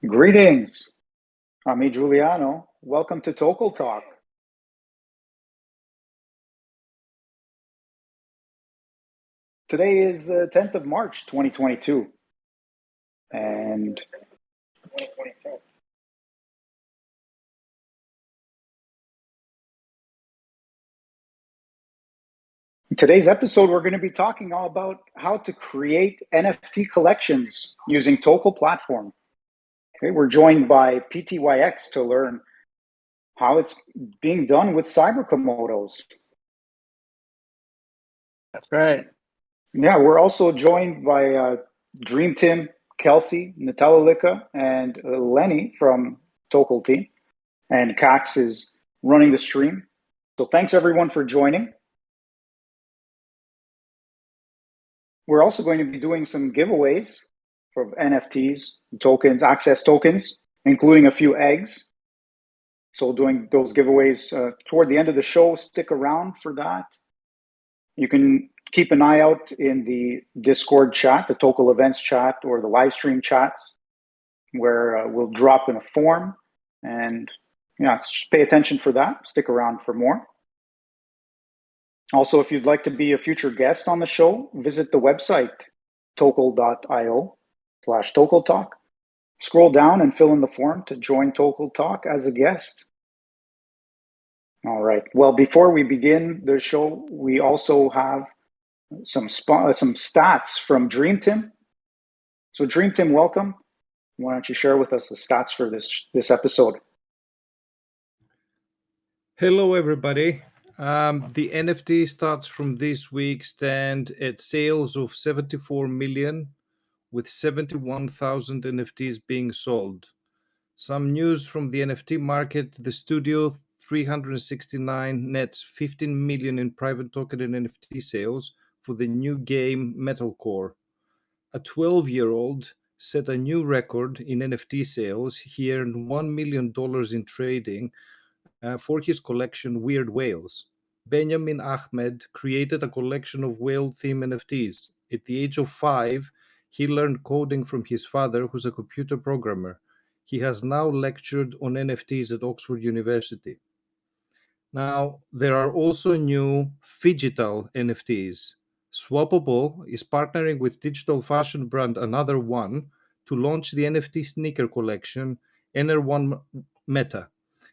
Greetings. I'm Ejuliano. Welcome to Tokel Talk. Today is 10th of March, 2022. And in today's episode, we're going to be talking all about how to create NFT collections using Tokel Platform. Okay, we're joined by PTYX to learn how it's being done with Cyber Komodos. That's right. Yeah, we're also joined by Dream Tim, Kelsey, Natalika, and Lenny from Tokel team. And Cox is running the stream. So thanks everyone for joining. We're also going to be doing some giveaways for NFTs, tokens, access tokens, including a few eggs. So doing those giveaways toward the end of the show, stick around for that. You can keep an eye out in the Discord chat, the Tokel events chat, or the live stream chats, where we'll drop in a form. And yeah, just pay attention for that. Stick around for more. Also, if you'd like to be a future guest on the show, visit the website, tokel.io/tokeltalk. Scroll down and fill in the form to join Tokel Talk as a guest. All right. Well, before we begin the show, we also have some stats from Dream Tim. So Dream Tim, welcome. Why don't you share with us the stats for this episode? Hello, everybody. The NFT stats from this week stand at sales of 74 million, with 71,000 NFTs being sold. Some news from the NFT market: the Studio 369 nets 15 million in private token and NFT sales for the new game Metalcore. A 12-year-old set a new record in NFT sales. He earned $1 million in trading for his collection Weird Whales. Benjamin Ahmed created a collection of whale-themed NFTs. At the age of 5, he learned coding from his father, who's a computer programmer. He has now lectured on NFTs at Oxford University. Now, there are also new phygital NFTs. Swappable is partnering with digital fashion brand Another One to launch the NFT sneaker collection NR1 Meta.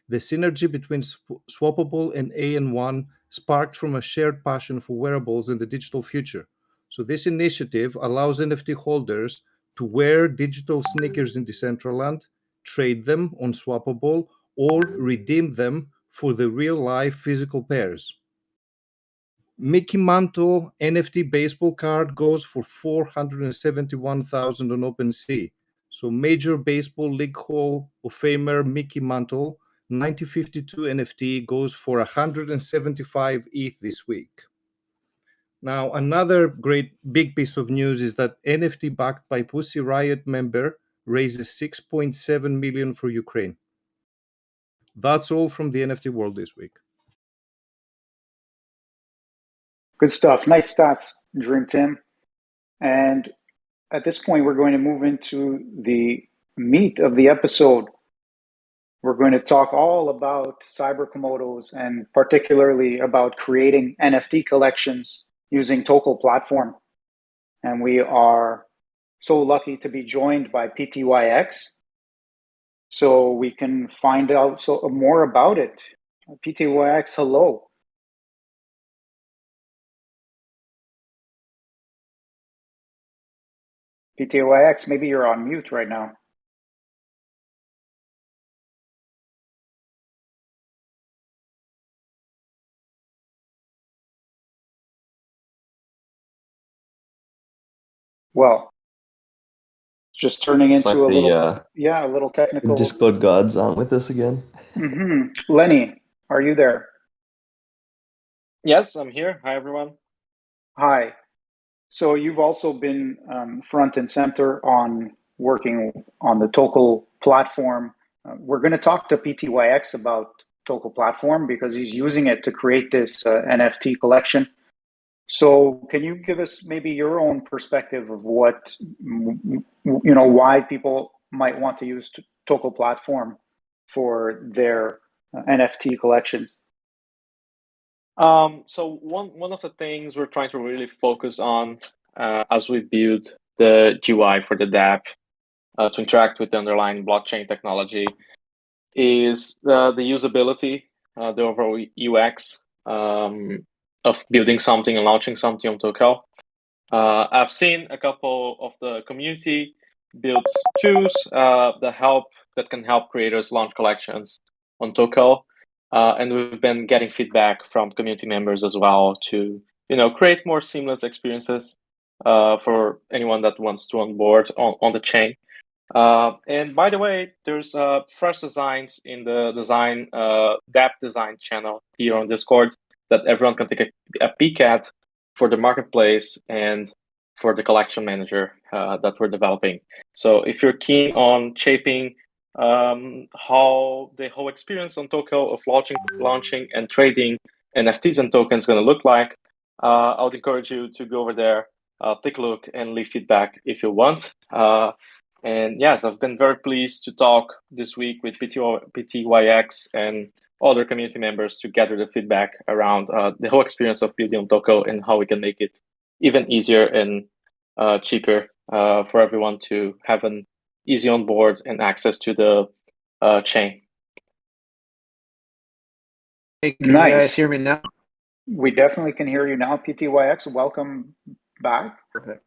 The synergy between Swappable and AN1 sparked from a shared passion for wearables in the digital future. So this initiative allows NFT holders to wear digital sneakers in Decentraland, trade them on Swappable, or redeem them for the real-life physical pairs. Mickey Mantle NFT baseball card goes for $471,000 on OpenSea. So Major Baseball League Hall of Famer Mickey Mantle 9052 NFT goes for 175 ETH this week. Now, another great big piece of news is that NFT backed by Pussy Riot member raises 6.7 million for Ukraine. That's all from the NFT world this week. Good stuff. Nice stats, Dream Tim. And at this point, we're going to move into the meat of the episode. We're going to talk all about Cyber Komodos and particularly about creating NFT collections using Tokel Platform. And we are so lucky to be joined by PTYX, so we can find out more about it. PTYX, hello. PTYX, maybe you're on mute right now. Well, just turning into like a little technical. Discord gods aren't with us again. Lenny, are you there? Yes, I'm here. Hi, everyone. Hi. So you've also been front and center on working on the Tokel platform. We're going to talk to PTYX about Tokel platform because he's using it to create this NFT collection. So can you give us maybe your own perspective of what, why people might want to use Tokel Platform for their NFT collections? So one of the things we're trying to really focus on as we build the GUI for the dApp to interact with the underlying blockchain technology is the usability, the overall UX of building something and launching something on Tokel. I've seen a couple of the community build tools that can help creators launch collections on Tokel. And we've been getting feedback from community members as well to create more seamless experiences for anyone that wants to onboard on the chain. And by the way, there's fresh designs in the dApp design channel here on Discord that everyone can take a peek at for the marketplace and for the collection manager that we're developing. So if you're keen on shaping how the whole experience on Tokel of launching and trading NFTs and tokens is going to look like, I would encourage you to go over there, take a look, and leave feedback if you want. And yes, I've been very pleased to talk this week with PTYX and other community members to gather the feedback around the whole experience of building on Tokel and how we can make it even easier and cheaper for everyone to have an easy onboard and access to the chain. Hey, can you guys hear me now? We definitely can hear you now, PTYX. Welcome back. Perfect.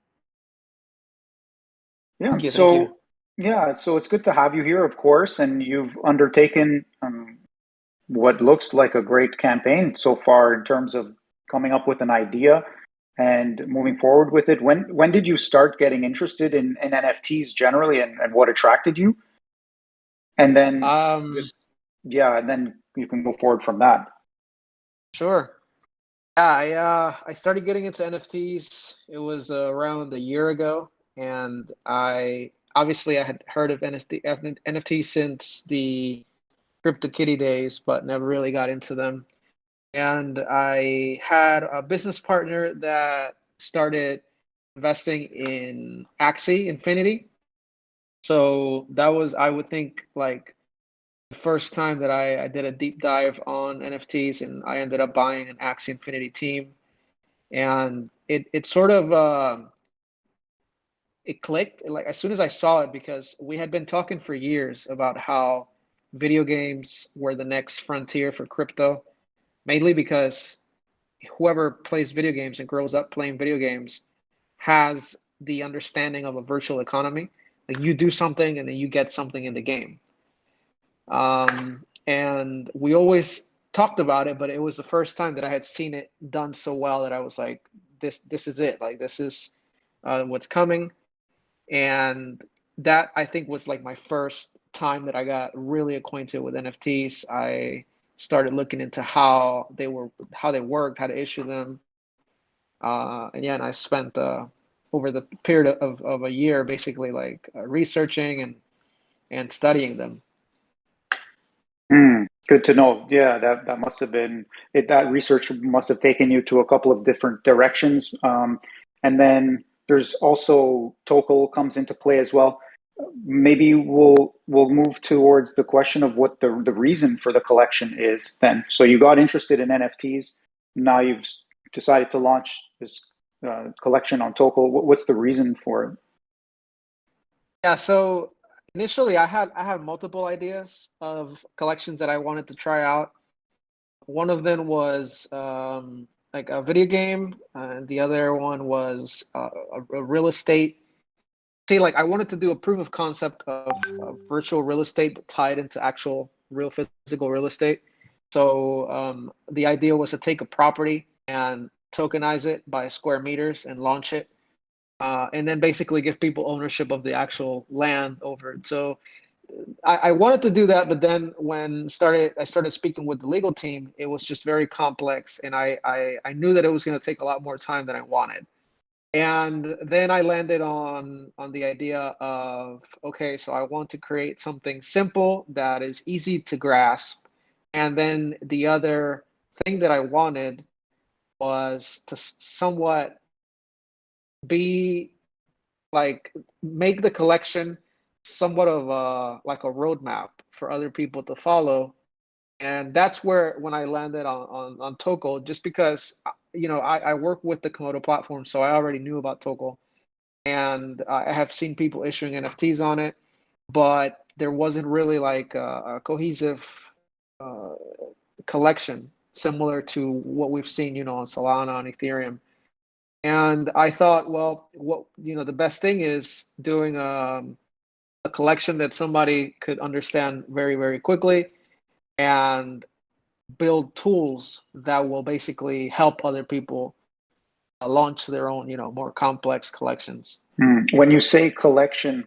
Yeah. Thank you. So it's good to have you here, of course, and you've undertaken what looks like a great campaign so far in terms of coming up with an idea and moving forward with it. When did you start getting interested in NFTs generally, and what attracted you? And then and then you can go forward from that. Sure. Yeah, I started getting into NFTs. It was around a year ago, and I had heard of NFT since the CryptoKitty days, but never really got into them. And I had a business partner that started investing in Axie Infinity. So that was, I would think, like the first time that I did a deep dive on NFTs, and I ended up buying an Axie Infinity team. And it sort of it clicked like as soon as I saw it, because we had been talking for years about how video games were the next frontier for crypto, mainly because whoever plays video games and grows up playing video games has the understanding of a virtual economy. Like you do something and then you get something in the game. And we always talked about it, but it was the first time that I had seen it done so well that I was like, this is it. Like this is what's coming. And that, I think, was like my first time that I got really acquainted with NFTs. I started looking into how they worked, how to issue them. And I spent over the period of a year basically like researching and studying them. Good to know. Yeah, that must have been it. That research must have taken you to a couple of different directions. And then there's also Tokel comes into play as well. Maybe we'll move towards the question of what the reason for the collection is then. So you got interested in NFTs. Now you've decided to launch this collection on Tokel. What's the reason for it? Yeah, so initially I had multiple ideas of collections that I wanted to try out. One of them was like a video game, and the other one was a real estate. See, like I wanted to do a proof of concept of virtual real estate, but tied into actual real physical real estate. So the idea was to take a property and tokenize it by square meters and launch it. And then basically give people ownership of the actual land over it. So I wanted to do that, but then when I started speaking with the legal team, it was just very complex, and I knew that it was going to take a lot more time than I wanted. And then I landed on the idea of, okay, so I want to create something simple that is easy to grasp. And then the other thing that I wanted was to somewhat be like make the collection somewhat of like a roadmap for other people to follow. And that's where when I landed on Tokel, just because I work with the Komodo platform, so I already knew about Tokel, and I have seen people issuing NFTs on it, but there wasn't really like a cohesive collection similar to what we've seen, on Solana, on Ethereum. And I thought, well, the best thing is doing a collection that somebody could understand very, very quickly and build tools that will basically help other people launch their own, more complex collections. When you say collection,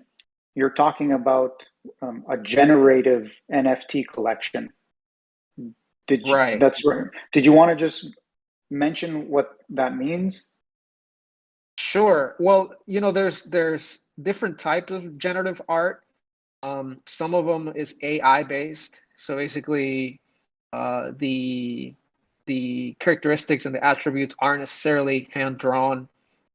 you're talking about a generative NFT collection. Right. That's right. Did you want to just mention what that means? Sure. Well, there's different types of generative art. Some of them is AI based. So basically, the characteristics and the attributes aren't necessarily hand drawn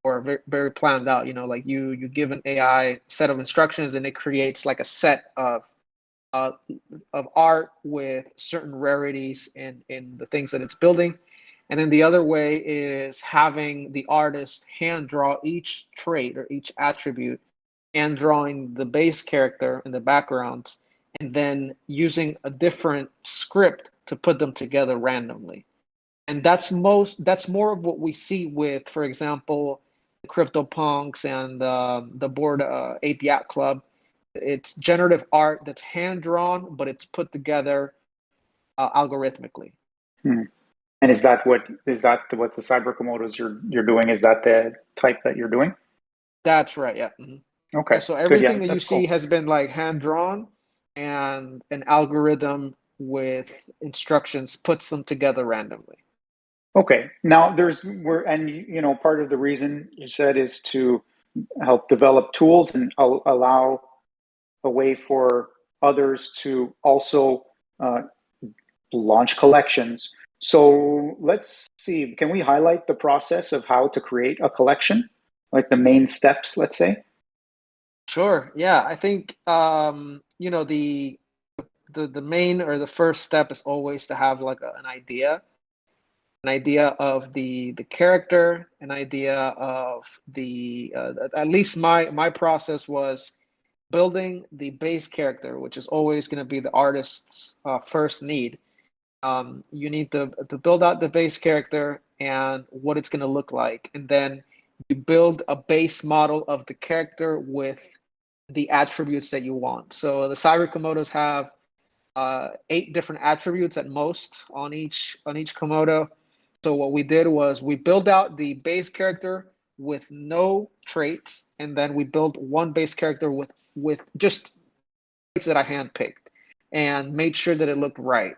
or very, very planned out. Like you give an AI set of instructions and it creates like a set uh, of art with certain rarities in the things that it's building. And then the other way is having the artist hand draw each trait or each attribute and drawing the base character in the background and then using a different script to put them together randomly. And that's more of what we see with, for example, the CryptoPunks and the Bored Ape Yacht Club. It's generative art that's hand drawn, but it's put together algorithmically. And is that what the Cyber Komodos you're doing? Is that the type that you're doing? That's right. Yeah. Mm-hmm. Okay. Yeah, so everything that you that's see cool. has been like hand drawn, and an algorithm with instructions puts them together randomly. Okay. Now part of the reason you said is to help develop tools and allow a way for others to also launch collections. So let's see, can we highlight the process of how to create a collection, like the main steps, let's say? Sure. Yeah, I think the main or the first step is always to have like an idea of the character, an idea of the at least my process was building the base character, which is always going to be the artist's first need. You need to build out the base character and what it's going to look like, and then you build a base model of the character with the attributes that you want. So the Cyber Komodos have 8 different attributes at most on each Komodo. So what we did was we built out the base character with no traits, and then we built one base character with just traits that I handpicked and made sure that it looked right.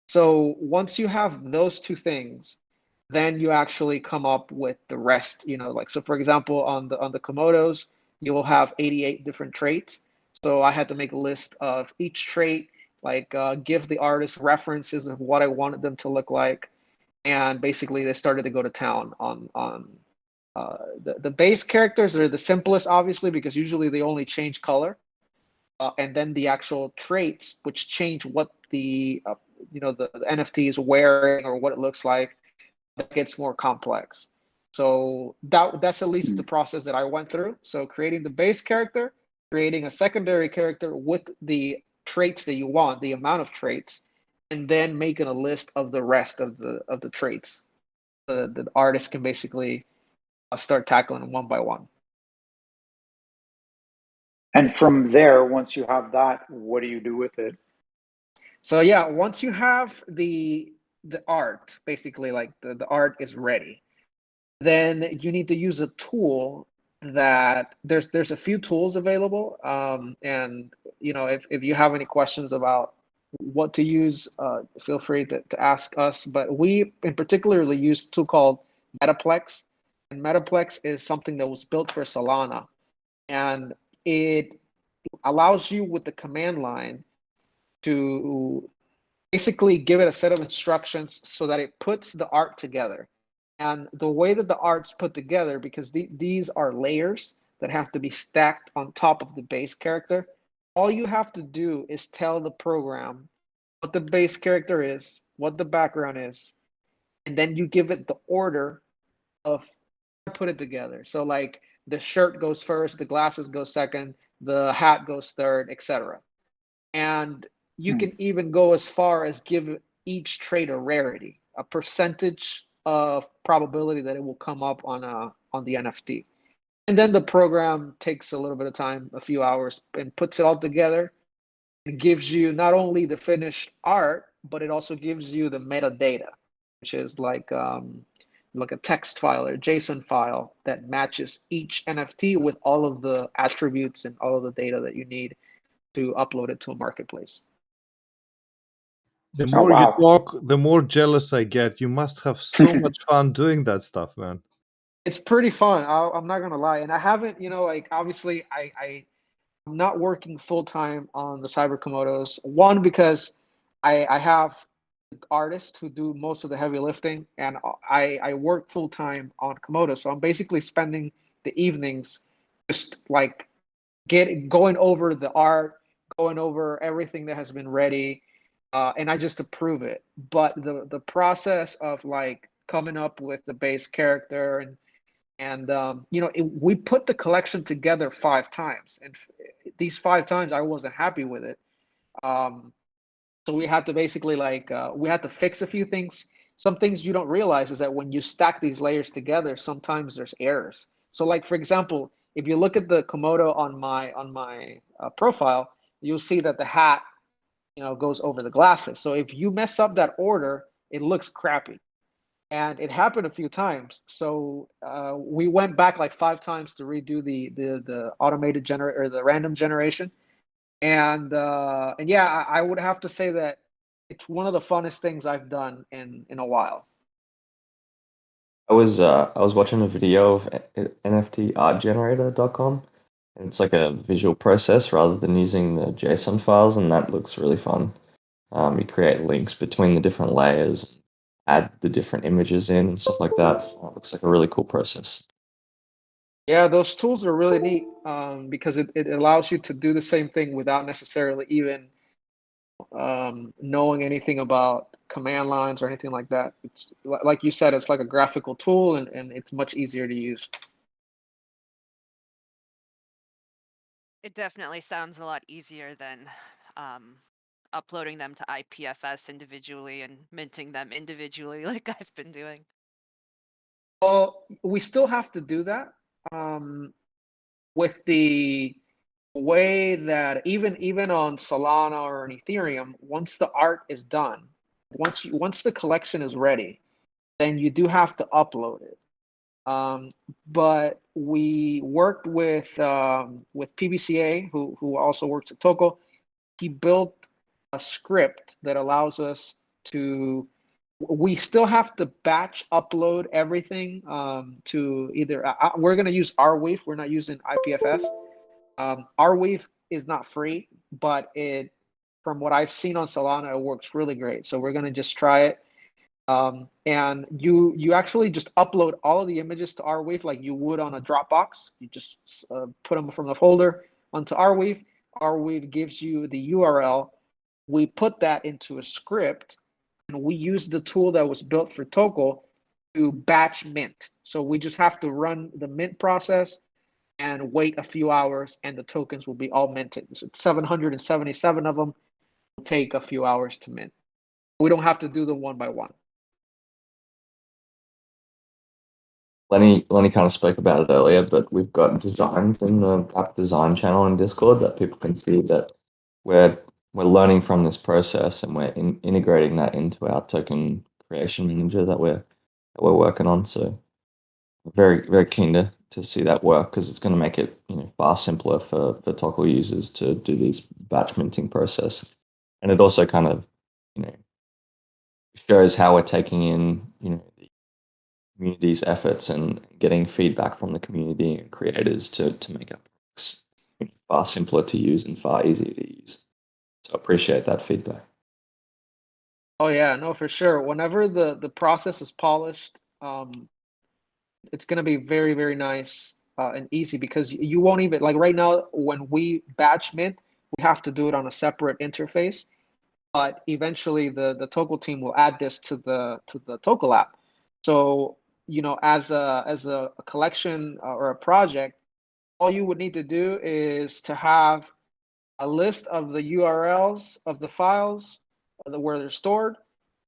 So once you have those 2 things, then you actually come up with the rest. Like, so for example, on the Komodos, you will have 88 different traits. So I had to make a list of each trait, like give the artist references of what I wanted them to look like, and basically they started to go to town on the base characters. Are the simplest, obviously, because usually they only change color, and then the actual traits, which change what the NFT is wearing or what it looks like, that gets more complex. So that's at least the process that I went through. So creating the base character, creating a secondary character with the traits that you want, the amount of traits, and then making a list of the rest of the traits. The artist can basically start tackling them one by one. And from there, once you have that, what do you do with it? So yeah, once you have the art, basically like the art is ready, then you need to use a tool that there's a few tools available. And if you have any questions about what to use, feel free to ask us. But we in particularly use a tool called Metaplex, and Metaplex is something that was built for Solana, and it allows you with the command line to basically give it a set of instructions so that it puts the art together. And the way that the art's put together, because these are layers, that have to be stacked on top of the base character. All you have to do is tell the program what the base character is, what the background is, and then you give it the order of put it together. So like the shirt goes first, the glasses go second, the hat goes third, etc. And you can even go as far as give each trait a rarity, a percentage of probability that it will come up on the NFT. And then the program takes a little bit of time, a few hours, and puts it all together. It gives you not only the finished art, but it also gives you the metadata, which is like a text file or JSON file that matches each NFT with all of the attributes and all of the data that you need to upload it to a marketplace. The more you talk, the more jealous I get. You must have so much fun doing that stuff, man. It's pretty fun. I'm not gonna lie, and I haven't, like obviously I'm not working full time on the Cyber Komodos. One, because I have artists who do most of the heavy lifting, and I work full time on Komodo, so I'm basically spending the evenings just like going over the art, going over everything that has been ready, and I just approve it. But the process of like coming up with the base character and we put the collection together 5 times, and these 5 times I wasn't happy with it. So we had to basically we had to fix a few things. Some things you don't realize is that when you stack these layers together, sometimes there's errors. So like, for example, if you look at the Komodo on my profile, you'll see that the hat, goes over the glasses. So if you mess up that order, it looks crappy. And it happened a few times. So we went back like 5 times to redo the automated generator or the random generation. And yeah, I would have to say that it's one of the funnest things I've done in a while. I was watching a video of NFTartgenerator.com, and it's like a visual process rather than using the JSON files, and that looks really fun. You create links between the different layers, add the different images in and stuff like that. It looks like a really cool process. Yeah, those tools are really neat because it allows you to do the same thing without necessarily even knowing anything about command lines or anything like that. It's like you said, it's like a graphical tool, and it's much easier to use. It definitely sounds a lot easier than uploading them to IPFS individually and minting them individually like I've been doing. Well, we still have to do that with the way that even on Solana or on Ethereum, once the art is done, once the collection is ready, then you do have to upload it. But we worked with PBCA, who also works at Tokel. He built a script that allows us to. We still have to batch upload everything to either. We're going to use Arweave. We're not using IPFS. Arweave is not free, but from what I've seen on Solana, it works really great. So we're going to just try it. And you actually just upload all of the images to Arweave like you would on a Dropbox. You just put them from the folder onto Arweave. Arweave gives you the URL. We put that into a script, and we use the tool that was built for Tokel to batch mint. So we just have to run the mint process and wait a few hours, and the tokens will be all minted. So it's 777 of them. It'll take a few hours to mint. We don't have to do them one by one. Lenny kind of spoke about it earlier, but we've got designs in the app design channel in Discord that people can see that we're learning from this process, and we're integrating that into our token creation manager that we're working on. So very, very keen to see that work, because it's going to make it far simpler for Tokel users to do these batch minting process. And it also kind of shows how we're taking in the community's efforts and getting feedback from the community and creators to make it far simpler to use and far easier to use. So I appreciate that feedback. Oh yeah, no, for sure. Whenever the process is polished, it's going to be very, very nice and easy, because you won't even, like right now when we batch mint, we have to do it on a separate interface. But eventually the Tokel team will add this to the Tokel app. So, as a collection or a project, all you would need to do is to have a list of the URLs of the files where they're stored,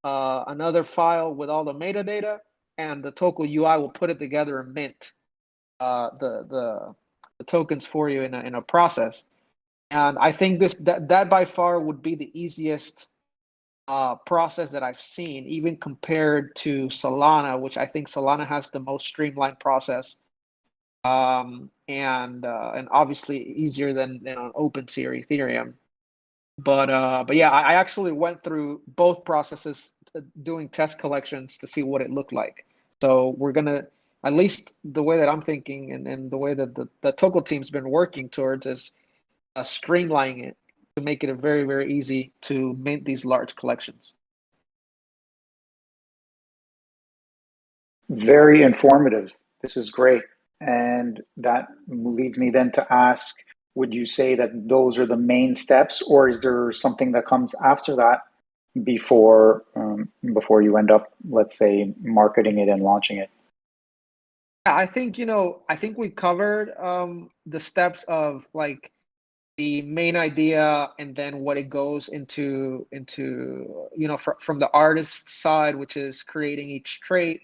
another file with all the metadata, and the Tokel UI will put it together and mint the tokens for you in a process. And I think that by far would be the easiest process that I've seen, even compared to Solana, which I think Solana has the most streamlined process, and obviously easier than on OpenSea or Ethereum. But yeah, I actually went through both processes, doing test collections to see what it looked like. So we're gonna, at least the way that I'm thinking, and the way that the Tokel team's been working towards, is streamlining it to make it very, very easy to mint these large collections. Very informative. This is great. And that leads me then to ask, would you say that those are the main steps, or is there something that comes after that before you end up, let's say, marketing it and launching it? I think, I think we covered the steps of like the main idea, and then what it goes into from the artist side, which is creating each trait,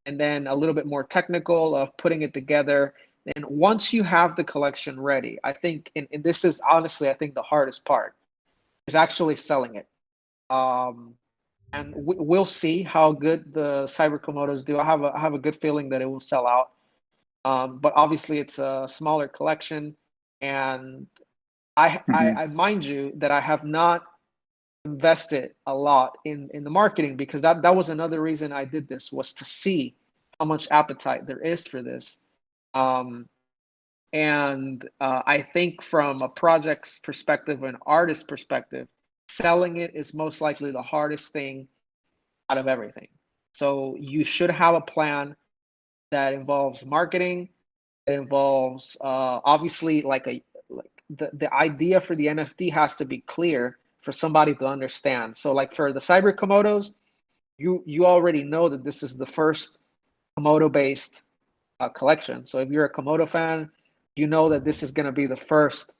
and then a little bit more technical of putting it together. And once you have the collection ready, I think, and this is honestly, I think the hardest part is actually selling it. And we'll see how good the Cyber Komodos do. I have a good feeling that it will sell out. But obviously it's a smaller collection, and I mind you that I have not invested a lot in the marketing, because that was another reason I did this, was to see how much appetite there is for this. And I think from a project's perspective, an artist's perspective, selling it is most likely the hardest thing out of everything. So you should have a plan that involves marketing. It involves obviously the idea for the NFT has to be clear for somebody to understand. So like for the Cyber Komodos, you already know that this is the first Komodo based collection. So if you're a Komodo fan, you know that this is going to be the first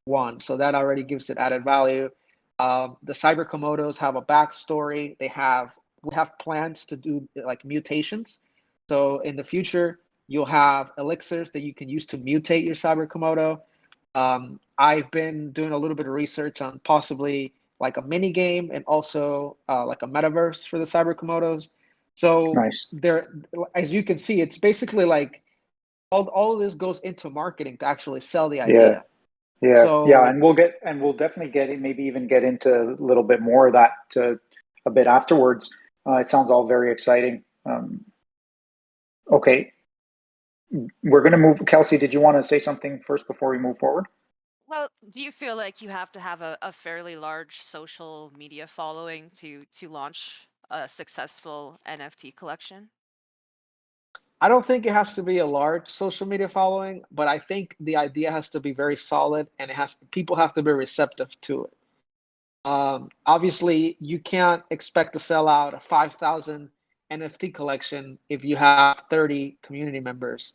one. So that already gives it added value. The Cyber Komodos have a backstory. We have plans to do like mutations. So in the future, you'll have elixirs that you can use to mutate your Cyber Komodo. I've been doing a little bit of research on possibly like a mini game, and also like a metaverse for the Cyber Komodos. So Nice. there, as you can see, it's basically like all of this goes into marketing to actually sell the idea. Yeah, So and we'll definitely get it, maybe even get into a little bit more of that a bit afterwards. It sounds all very exciting. Okay, we're going to move. Kelsey, did you want to say something first before we move forward? Well, do you feel like you have to have a fairly large social media following to launch a successful NFT collection? I don't think it has to be a large social media following, but I think the idea has to be very solid, and people have to be receptive to it. Obviously, you can't expect to sell out a 5,000 NFT collection if you have 30 community members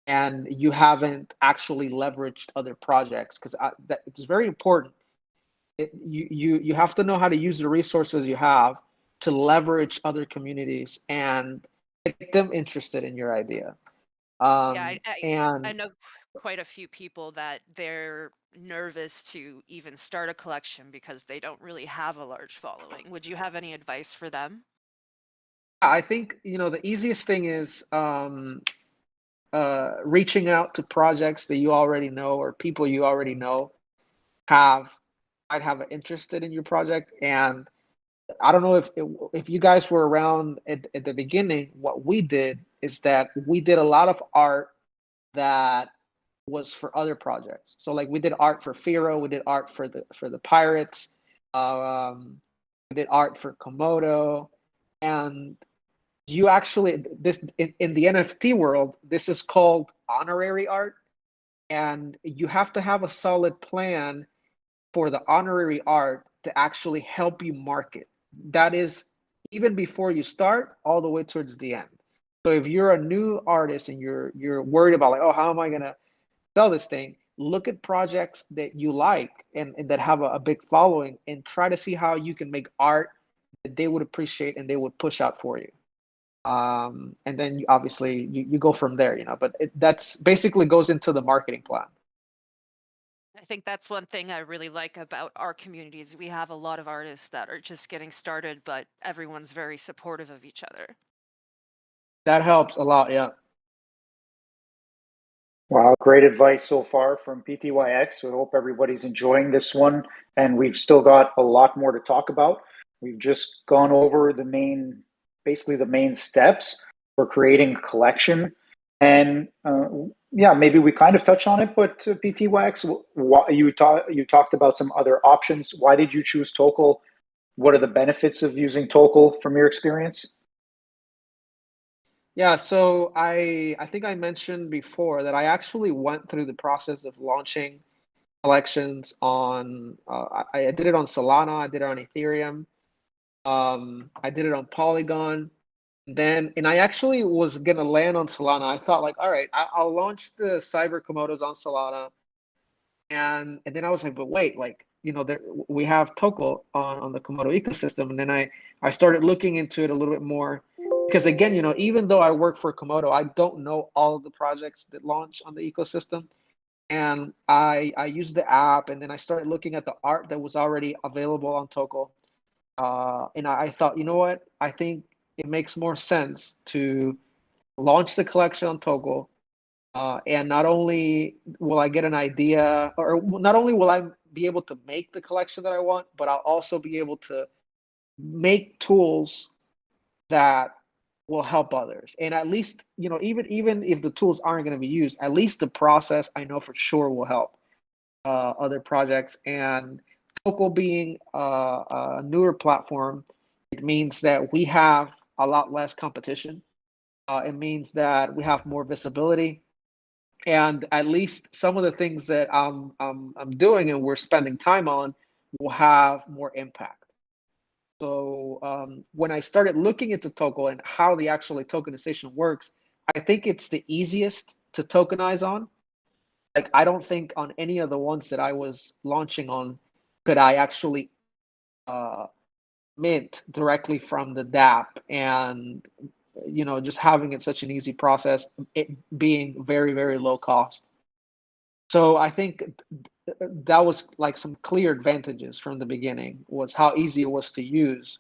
and you haven't actually leveraged other projects, because it's very important. You have to know how to use the resources you have to leverage other communities and get them interested in your idea. Yeah, I And know quite a few people that they're nervous to even start a collection because they don't really have a large following. Would you have any advice for them? I think, the easiest thing is reaching out to projects that you already know, or people you already know might have an interested in your project. And I don't know if you guys were around at the beginning. What we did is that we did a lot of art that was for other projects. So like we did art for Firo, we did art for the Pirates, we did art for Komodo, and you actually, this in the NFT world, this is called honorary art, and you have to have a solid plan for the honorary art to actually help you market. That is even before you start, all the way towards the end. So if you're a new artist and you're worried about like, oh, how am I gonna sell this thing? Look at projects that you like and that have a big following, and try to see how you can make art that they would appreciate and they would push out for you. And then obviously you go from there, but that's basically goes into the marketing plan. I think that's one thing I really like about our communities. We have a lot of artists that are just getting started, but everyone's very supportive of each other. That helps a lot, yeah. Wow, great advice so far from PTYX. We hope everybody's enjoying this one, and we've still got a lot more to talk about. We've just gone over basically the main steps for creating a collection, and yeah, maybe we kind of touched on it. But PTYX, you talked about some other options. Why did you choose Tokel? What are the benefits of using Tokel from your experience? Yeah, so I think I mentioned before that I actually went through the process of launching collections on I did it on Solana, I did it on Ethereum, I did it on Polygon, and I actually was gonna land on Solana. I thought like, all right, I'll launch the Cyber Komodos on Solana, and then I was like, but wait, like we have Tokel on the Komodo ecosystem, and then I started looking into it a little bit more, because again, even though I work for Komodo, I don't know all of the projects that launch on the ecosystem, and I used the app, and then I started looking at the art that was already available on Tokel, and I thought, you know what, I think it makes more sense to launch the collection on Tokel. And not only will I get an idea, or not only will I be able to make the collection that I want, but I'll also be able to make tools that will help others. And at least, even if the tools aren't going to be used, at least the process I know for sure will help other projects. And Tokel being a newer platform, it means that we have a lot less competition. It means that we have more visibility, and at least some of the things that I'm doing and we're spending time on will have more impact. So when I started looking into Tokel and how the actually tokenization works, I think it's the easiest to tokenize on. Like, I don't think on any of the ones that I was launching on could I actually mint directly from the dApp, and just having it such an easy process, it being very, very low cost. So I think that was like some clear advantages from the beginning, was how easy it was to use.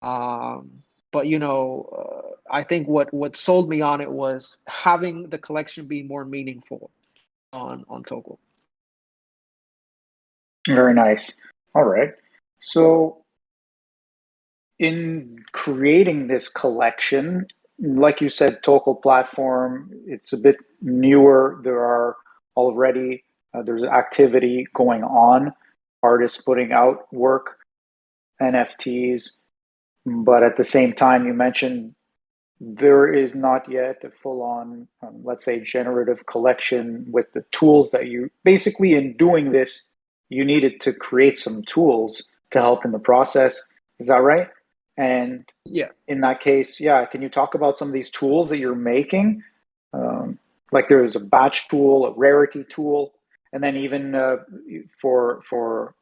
But I think what sold me on it was having the collection be more meaningful on Tokel. Very nice. All right. So in creating this collection, like you said, Tokel Platform, it's a bit newer. There are already there's activity going on, artists putting out work, NFTs, but at the same time, you mentioned there is not yet a full-on, let's say, generative collection with the tools that you basically, in doing this, you needed to create some tools to help in the process. Is that right? And Yeah. in that case, yeah, can you talk about some of these tools that you're making? Like there's a batch tool, a rarity tool, and then even for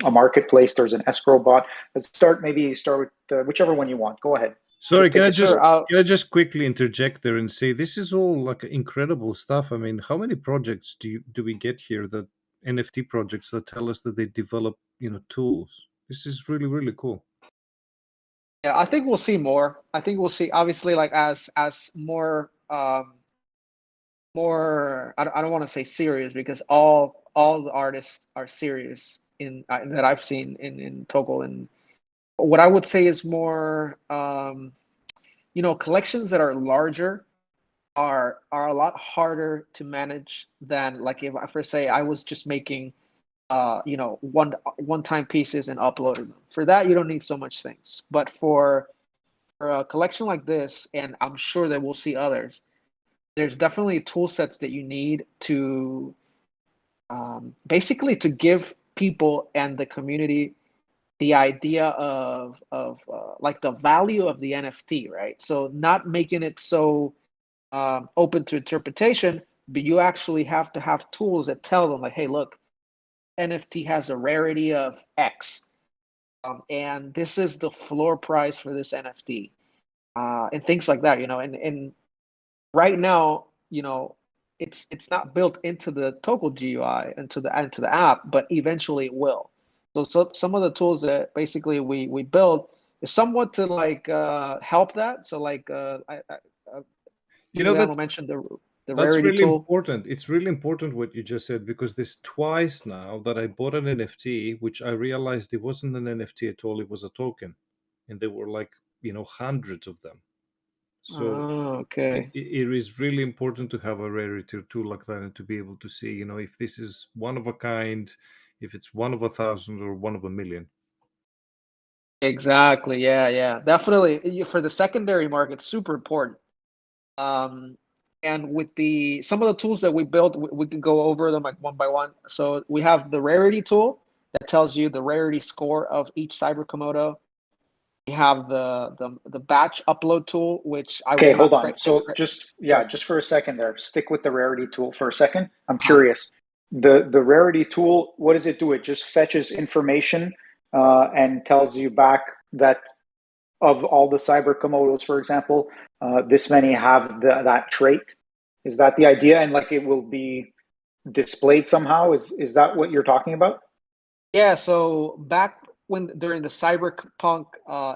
a marketplace, there's an escrow bot. Let's start with whichever one you want. Go ahead. Sorry, Take can I it just through. can I just quickly interject there and say this is all like incredible stuff. I mean, how many projects do we get here, that NFT projects that tell us that they develop, tools? This is really, really cool. Yeah, I think we'll see more. I think we'll see, obviously, like as more I don't want to say serious, because all the artists are serious that I've seen in Tokel. And what I would say is more collections that are larger are a lot harder to manage than, like, if I first say I was just making one time pieces and uploading them. For that, you don't need so much things. But for for a collection like this, and I'm sure that we'll see others, there's definitely tool sets that you need to basically to give people and the community the idea of like the value of the NFT, right? So not making it so open to interpretation, but you actually have to have tools that tell them like, hey, look, NFT has a rarity of X, and this is the floor price for this NFT, and things like that, and right now, it's not built into the Tokel GUI into the app, but eventually it will. So some of the tools that basically we build is somewhat to like help that. So like Ejuliano That's mentioned the that's rarity really tool. important. It's really important what you just said, because there's twice now that I bought an NFT, which I realized it wasn't an NFT at all. It was a token, and there were like hundreds of them. So Oh, okay. it is really important to have a rarity tool like that, and to be able to see, if this is one of a kind, if it's one of 1,000 or one of a million. Exactly. Yeah. Definitely. For the secondary market, super important. And with some of the tools that we built, we can go over them like one by one. So we have the rarity tool that tells you the rarity score of each Cyber Komodo. We have the batch upload tool, which I Okay, will hold not on. So just for a second there, stick with the rarity tool for a second. I'm curious. The rarity tool, what does it do? It just fetches information and tells you back that of all the Cyber Komodos, for example, this many have that trait. Is that the idea? And like it will be displayed somehow? Is that what you're talking about? Yeah. So back during the cyberpunk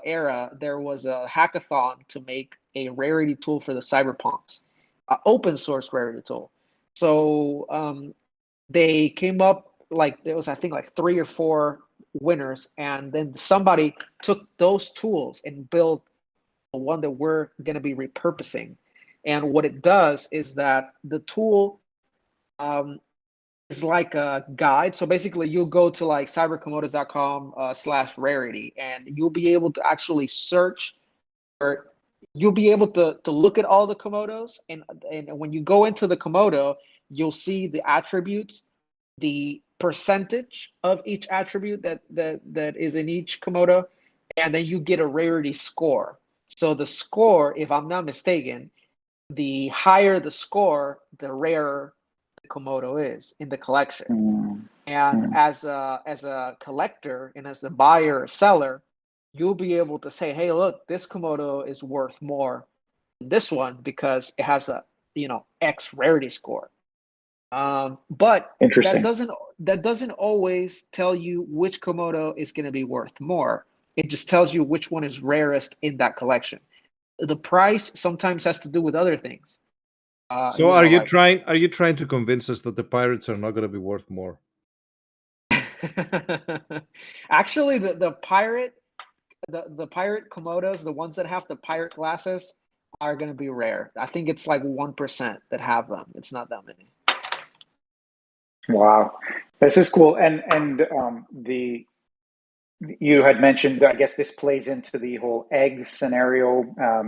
era, there was a hackathon to make a rarity tool for the cyberpunks, open source rarity tool. So they came up, like there was, I think, like 3 or 4 winners, and then somebody took those tools and built the one that we're going to be repurposing. And what it does is that the tool is like a guide. So basically you'll go to like cyberkomodos.com/rarity, and you'll be able to actually search, or you'll be able to look at all the Komodos, and when you go into the Komodo, you'll see the attributes, the percentage of each attribute that is in each Komodo, and then you get a rarity score. So the score, if I'm not mistaken, the higher the score, the rarer the Komodo is in the collection. And as a collector and as a buyer or seller, you'll be able to say, hey, look, this Komodo is worth more than this one because it has a X rarity score. But Interesting. that doesn't always tell you which Komodo is going to be worth more. It just tells you which one is rarest in that collection. The price sometimes has to do with other things. So are you trying to convince us that the pirates are not going to be worth more? Actually, the pirate Komodos, the ones that have the pirate glasses, are going to be rare. I think it's like 1% that have them. It's not that many. Wow, this is cool. And you had mentioned, I guess this plays into the whole egg scenario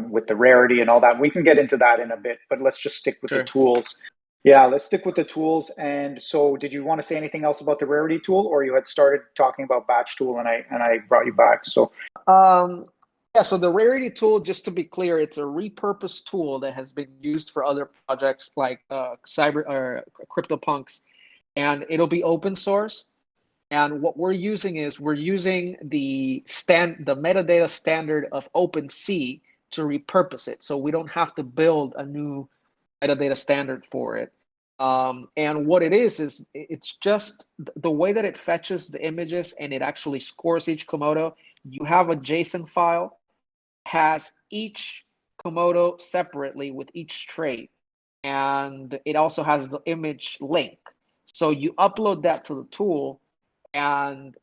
with the rarity and all that. We can get into that in a bit, but let's just stick with the tools. Yeah, let's stick with the tools. And so did you want to say anything else about the rarity tool, or you had started talking about batch tool and I brought you back? So yeah, so the rarity tool, just to be clear, it's a repurposed tool that has been used for other projects like cyber or CryptoPunks, and it'll be open source. And what we're using the metadata standard of OpenSea to repurpose it. So we don't have to build a new metadata standard for it. And what it is it's just the way that it fetches the images and it actually scores each Komodo. You have a JSON file, has each Komodo separately with each trait, and it also has the image link. So you upload that to the tool, and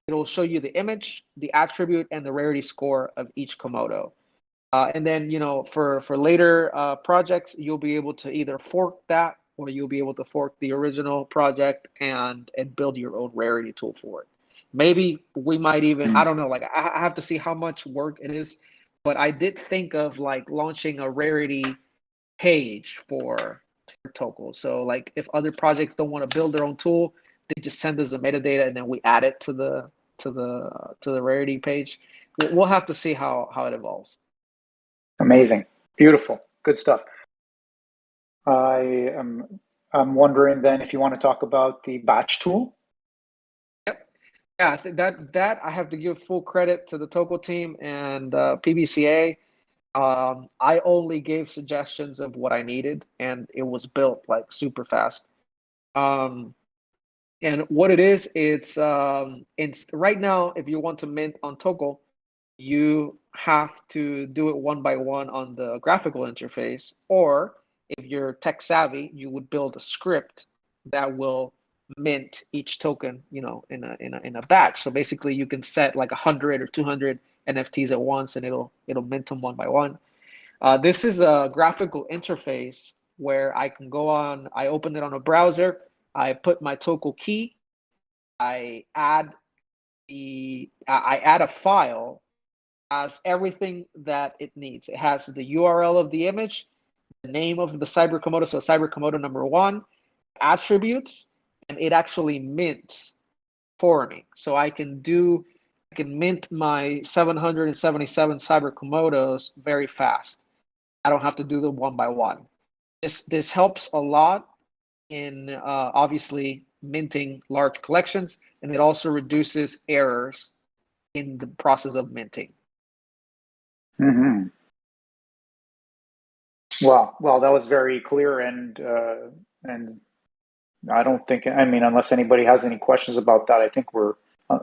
it'll show you the image, the attribute, and the rarity score of each Komodo. And then, for later projects, you'll be able to either fork that, or you'll be able to fork the original project and build your own rarity tool for it. Maybe we might even, I don't know, like I have to see how much work it is but I did think of like launching a rarity page for Tokel. So like if other projects don't want to build their own tool, they just send us the metadata and then we add it to the rarity page. We'll have to see how it evolves. Amazing. Beautiful. Good stuff. I'm wondering then if you want to talk about the batch tool. Yep. Yeah, I think that I have to give full credit to the Tokel team and PBCA. I only gave suggestions of what I needed, and it was built like super fast. And what it is, it's right now, if you want to mint on Tokel, you have to do it one by one on the graphical interface, or if you're tech savvy, you would build a script that will mint each token, in a batch. So basically, you can set like 100 or 200 NFTs at once, and it'll mint them one by one. This is a graphical interface where I can go on. I open it on a browser. I put my Tokel key. I add a file, has everything that it needs. It has the URL of the image, the name of the Cyber Komodo, so Cyber Komodo number 1, attributes, and it actually mints for me. So I can mint my 777 Cyber Komodos very fast. I don't have to do them one by one. This helps a lot in obviously minting large collections, and it also reduces errors in the process of minting. Mm-hmm. Well, that was very clear, and I don't think, I mean, unless anybody has any questions about that, I think that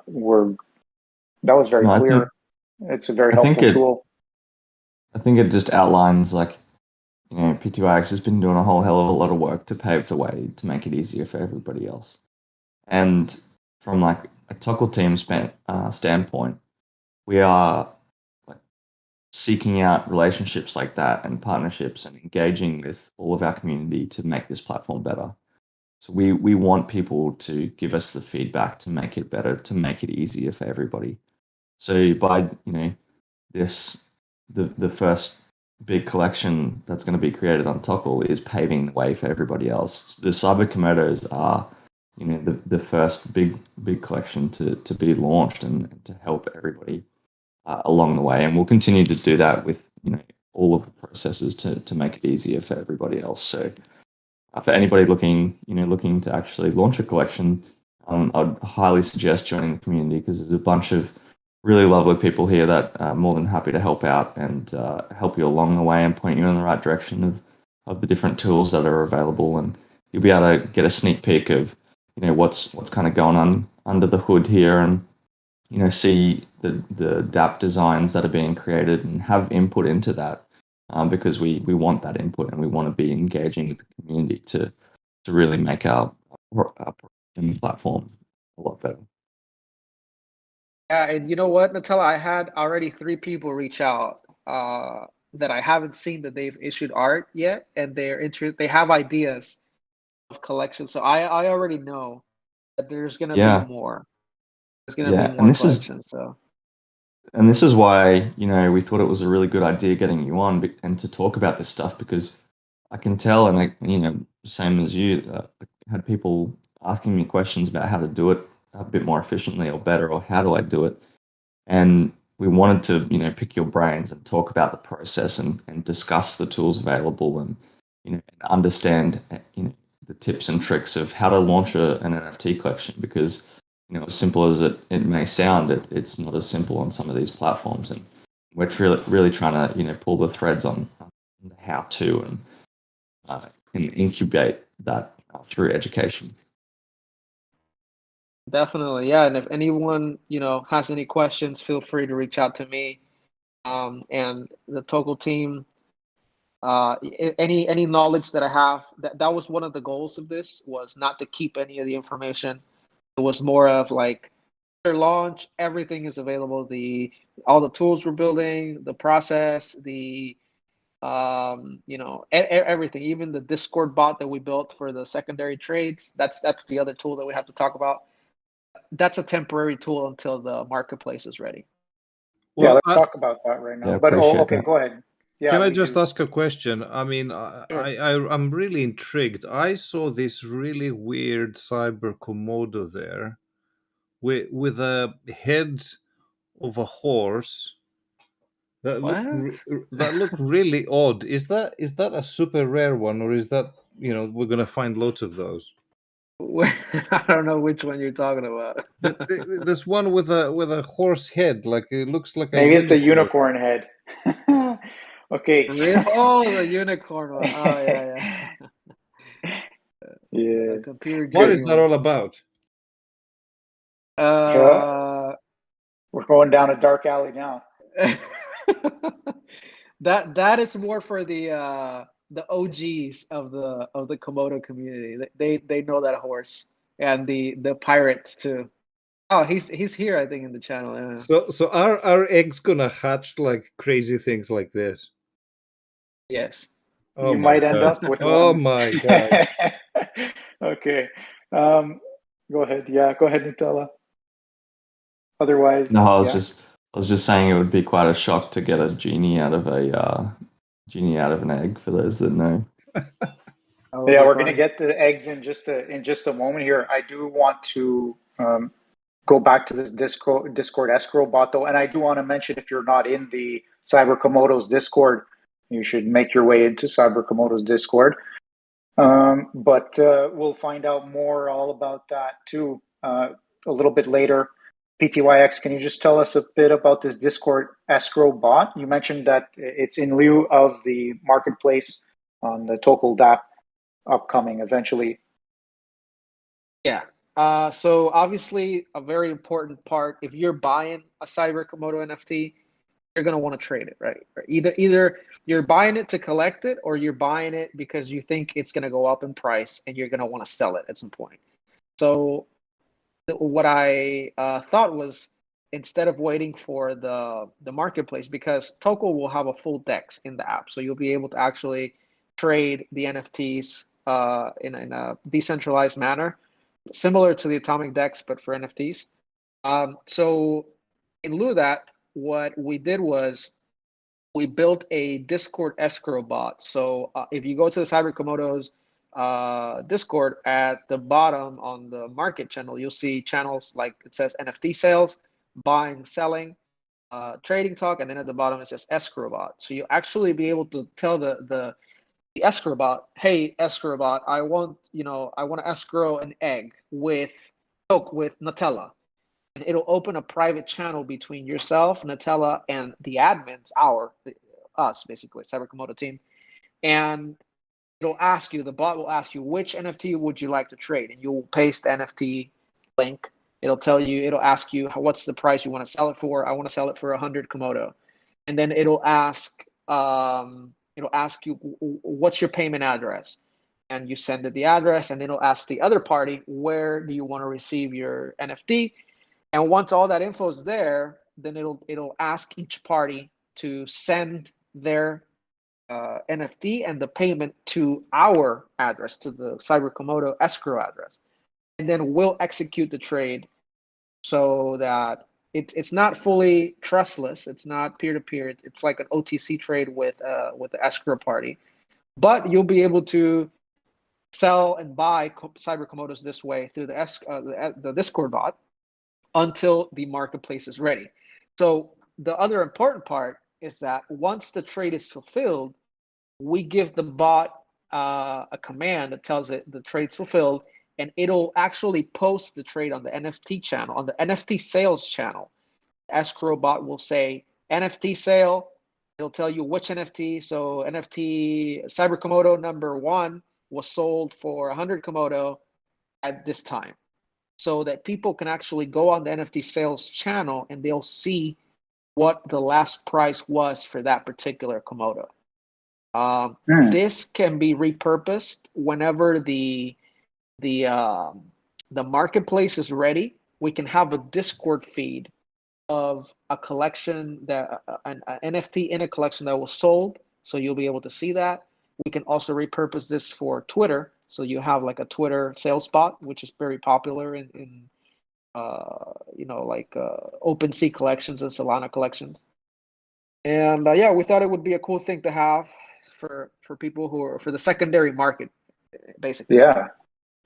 was very clear. It's a very helpful tool. I think it just outlines, like, PTYX has been doing a whole hell of a lot of work to pave the way to make it easier for everybody else. And from like a Tokel team standpoint, we are like seeking out relationships like that and partnerships and engaging with all of our community to make this platform better. So we want people to give us the feedback to make it better, to make it easier for everybody. So by the first big collection that's going to be created on Tokel is paving the way for everybody else. The Cyber Komodos are, the first big collection to be launched and to help everybody along the way. And we'll continue to do that with, all of the processes to make it easier for everybody else. So for anybody looking to actually launch a collection, I'd highly suggest joining the community, because there's a bunch of really lovely people here that are more than happy to help out and help you along the way and point you in the right direction of the different tools that are available. And you'll be able to get a sneak peek of, what's kind of going on under the hood here, and, see the dApp designs that are being created and have input into that, because we want that input, and we want to be engaging with the community to really make our platform a lot better. Yeah, and you know what, Nutella? I had already 3 people reach out that I haven't seen that they've issued art yet, and they have ideas of collections. So I already know that there's gonna be more. There's gonna be more collections. And this is why, we thought it was a really good idea getting you on and to talk about this stuff, because I can tell, and same as you, I had people asking me questions about how to do it a bit more efficiently or better, or how do I do it. And we wanted to, pick your brains and talk about the process and discuss the tools available, and, understand, the tips and tricks of how to launch an NFT collection, because, as simple as it may sound, it's not as simple on some of these platforms. And we're really trying to, pull the threads on the how to and incubate that through education. Definitely, yeah. And if anyone has any questions, feel free to reach out to me, and the Tokel team. Any knowledge that I have, that was one of the goals of this, was not to keep any of the information. It was more of like, after launch, everything is available. All the tools we're building, the process, everything, even the Discord bot that we built for the secondary trades. That's the other tool that we have to talk about. That's a temporary tool until the marketplace is ready. Yeah, Well, let's talk about that right now. Yeah, But appreciate okay, that. go ahead. Yeah, can I we just do. ask a question? I mean, I'm really intrigued. I saw this really weird Cyber Komodo there with a head of a horse that What? that looked really odd. Is that a super rare one, or is that, we're gonna find lots of those? I don't know which one you're talking about. This one with a horse head, like it looks like a Maybe it's a unicorn. unicorn head. Okay. Oh, the unicorn one. Oh, yeah, yeah. Yeah. The computer What Okay. is generated that one. all about? Yeah, Uh, we're going down a dark alley now. that is more for the OGs of the Komodo community. They know that horse, and the pirates too. Oh, he's here, I think, in the channel. Yeah. So are eggs gonna hatch like crazy things like this? Yes. Oh You my might end god. up with Oh one. my god. Okay. Um, Go ahead. Yeah, go ahead, Nutella. Otherwise, No, yeah. I was just saying it would be quite a shock to get a genie out of an egg. For those that know. That would Yeah, be we're gonna funny. get the eggs in just a moment here. I do want to go back to this Discord escrow bot though, and I do want to mention, if you're not in the Cyber Komodos Discord, you should make your way into Cyber Komodos Discord. But we'll find out more all about that too a little bit later. PTYX, can you just tell us a bit about this Discord escrow bot? You mentioned that it's in lieu of the marketplace on the Tokel DApp upcoming eventually. Yeah. So obviously a very important part, if you're buying a Cyber Komodo NFT, you're gonna want to trade it, right? Either you're buying it to collect it, or you're buying it because you think it's gonna go up in price and you're gonna want to sell it at some point. So what I thought was, instead of waiting for the marketplace, because Tokel will have a full DEX in the app, so you'll be able to actually trade the NFTs in a decentralized manner, similar to the Atomic DEX, but for NFTs. So in lieu of that, what we did was we built a Discord escrow bot. So if you go to the Cyber Komodos Discord, at the bottom on the market channel, you'll see channels like it says NFT sales, buying, selling, trading talk, and then at the bottom it says escrow bot. So you actually be able to tell the escrow bot, hey, escrow bot, I want to escrow an egg with Nutella, and it'll open a private channel between yourself, Nutella, and the admins, us basically, Cyber Komodo team, and the bot will ask you, which NFT would you like to trade, and you'll paste the NFT link. It'll ask you, what's the price you want to sell it for. I want to sell it for 100 Komodo, and then it'll ask you, what's your payment address, and you send it the address, and it'll ask the other party, where do you want to receive your NFT. And once all that info is there, then it'll ask each party to send their NFT and the payment to our address, to the Cyber Komodo escrow address, and then we'll execute the trade, so that it's not fully trustless. It's not peer to peer. It's like an OTC trade with the escrow party, but you'll be able to sell and buy Cyber Komodos this way through the Discord bot until the marketplace is ready. So the other important part is that once the trade is fulfilled, we give the bot a command that tells it the trade's fulfilled, and it'll actually post the trade on the NFT channel, on the NFT sales channel. Escrow bot will say NFT sale. It'll tell you which NFT. So NFT Cyber Komodo number 1 was sold for 100 Komodo at this time, so that people can actually go on the NFT sales channel and they'll see what the last price was for that particular Komodo. This can be repurposed whenever the marketplace is ready. We can have a Discord feed of a collection, that an NFT in a collection that was sold, so you'll be able to see that. We can also repurpose this for Twitter, so you have like a Twitter sales bot, which is very popular in like OpenSea collections and Solana collections. And yeah, we thought it would be a cool thing to have for people who are for the secondary market, basically. Yeah,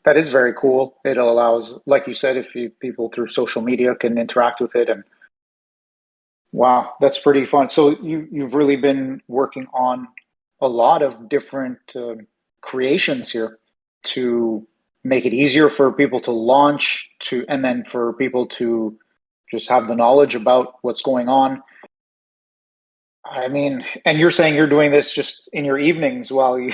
that is very cool. It allows, like you said, if people through social media can interact with it, and wow, that's pretty fun. So you've really been working on a lot of different creations here to make it easier for people to launch and then for people to just have the knowledge about what's going on. I mean, and you're saying you're doing this just in your evenings while you're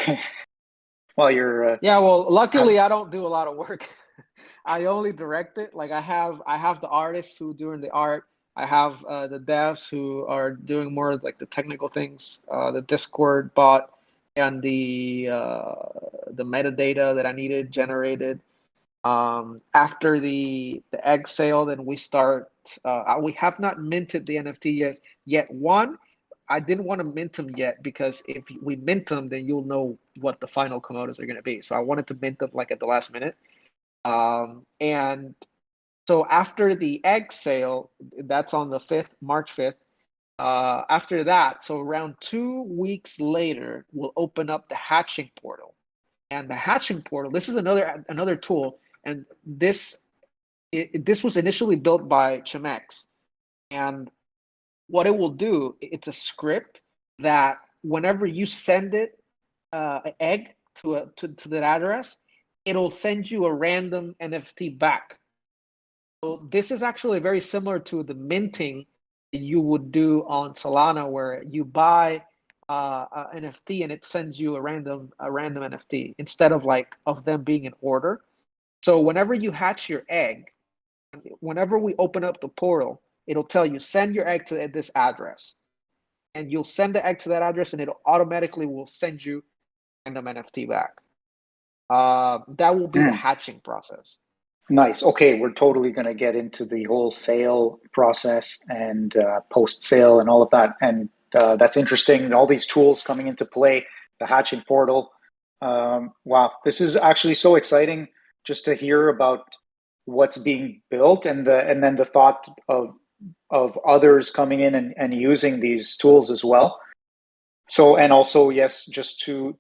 Yeah, well, luckily I don't do a lot of work. I only direct it. Like I have the artists who are doing the art. I have the devs who are doing more like the technical things, the Discord bot and the metadata that I needed generated. After the egg sale, then we start. We have not minted the NFT yet. One, I didn't want to mint them yet because if we mint them, then you'll know what the final Komodos are going to be. So I wanted to mint them like at the last minute. And so after the egg sale, that's on the 5th, March 5th. After that, so around 2 weeks later, we'll open up the hatching portal. And the hatching portal, this is another tool, and this was initially built by Chemex. And what it will do, it's a script that whenever you send it an egg to that address, it'll send you a random NFT back. So this is actually very similar to the minting you would do on Solana, where you buy an NFT and it sends you a random NFT instead of them being in order. So whenever you hatch your egg, whenever we open up the portal, it'll tell you send your egg to this address, and you'll send the egg to that address, and it'll automatically will send you random NFT back. That will be the hatching process. Nice. Okay, we're totally going to get into the whole sale process and post-sale and all of that. And that's interesting. All these tools coming into play, the hatching portal. Wow, this is actually so exciting just to hear about what's being built and then the thought of others coming in and using these tools as well. So, and also, yes, just to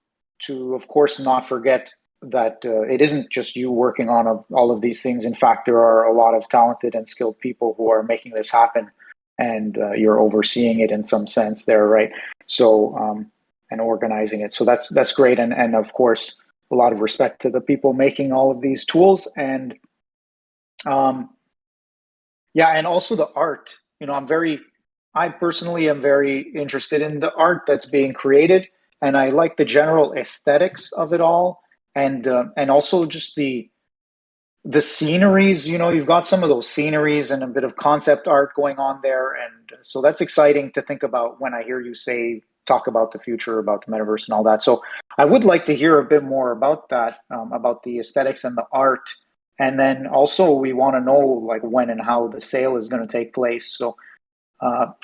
of course not forget that it isn't just you working on all of these things. In fact, there are a lot of talented and skilled people who are making this happen, and you're overseeing it in some sense there, right? So, and organizing it. So that's great, and of course, a lot of respect to the people making all of these tools, and yeah, and also the art. You know, I personally am very interested in the art that's being created, and I like the general aesthetics of it all, and also just the sceneries. You know, you've got some of those sceneries and a bit of concept art going on there, and so that's exciting to think about when I hear you talk about the future, about the metaverse and all that. So I would like to hear a bit more about that, about the aesthetics and the art, and then also we want to know like when and how the sale is going to take place. So.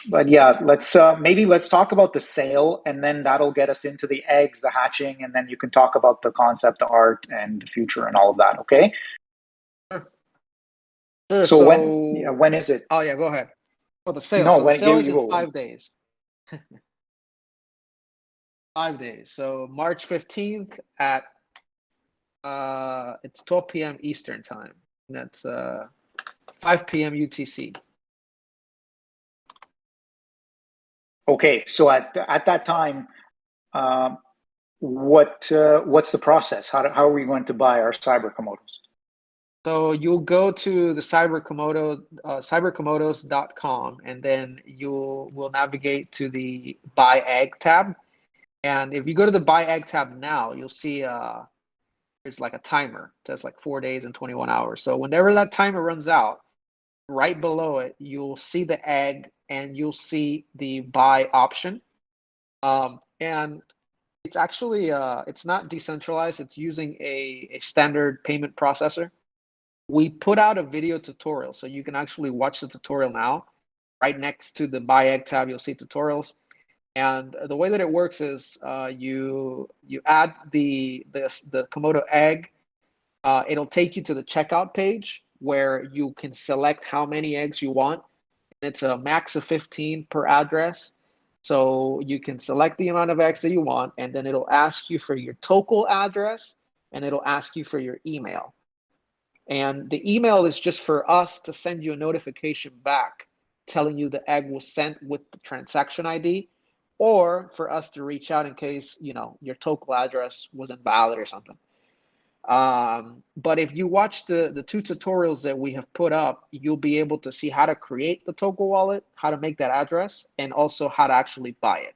But yeah, let's talk about the sale, and then that'll get us into the eggs, the hatching, and then you can talk about the concept, the art, and the future, and all of that. Okay. Sure. So when is it? Oh yeah, go ahead. Oh, the sale. No, So the when sale is in go. 5 days. 5 days. So March 15th at it's 12 p.m. Eastern time. That's 5 p.m. UTC. Okay, so at that time, what's the process? How are we going to buy our Cyber Komodos? So you'll go to the Cyber Komodo, cyberkomodos.com, and then you will navigate to the Buy Egg tab. And if you go to the Buy Egg tab now, you'll see there's like a timer. It says like 4 days and 21 hours. So whenever that timer runs out, right below it, you'll see the egg and you'll see the buy option. And it's actually it's not decentralized. It's using a standard payment processor. We put out a video tutorial, so you can actually watch the tutorial now. Right next to the buy egg tab, you'll see tutorials. And the way that it works is you add the Komodo egg. It'll take you to the checkout page. where you can select how many eggs you want. It's a max of 15 per address. So you can select the amount of eggs that you want, and then it'll ask you for your Tokel address, and it'll ask you for your email. And the email is just for us to send you a notification back telling you the egg was sent with the transaction ID, or for us to reach out in case, you know, your Tokel address was invalid or something. But if you watch the two tutorials that we have put up, you'll be able to see how to create the Tokel wallet, how to make that address, and also how to actually buy it.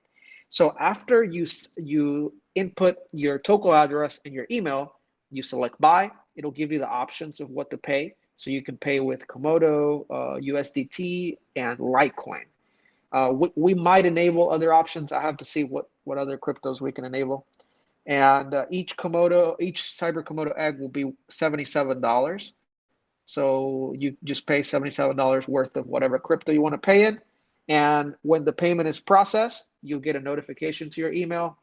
So after you input your Tokel address and your email, you select buy. It'll give you the options of what to pay. So you can pay with Komodo, USDT, and Litecoin. We might enable other options. I have to see what other cryptos we can enable. And each Cyber Komodo egg will be $77. So you just pay $77 worth of whatever crypto you want to pay in. And when the payment is processed, you'll get a notification to your email.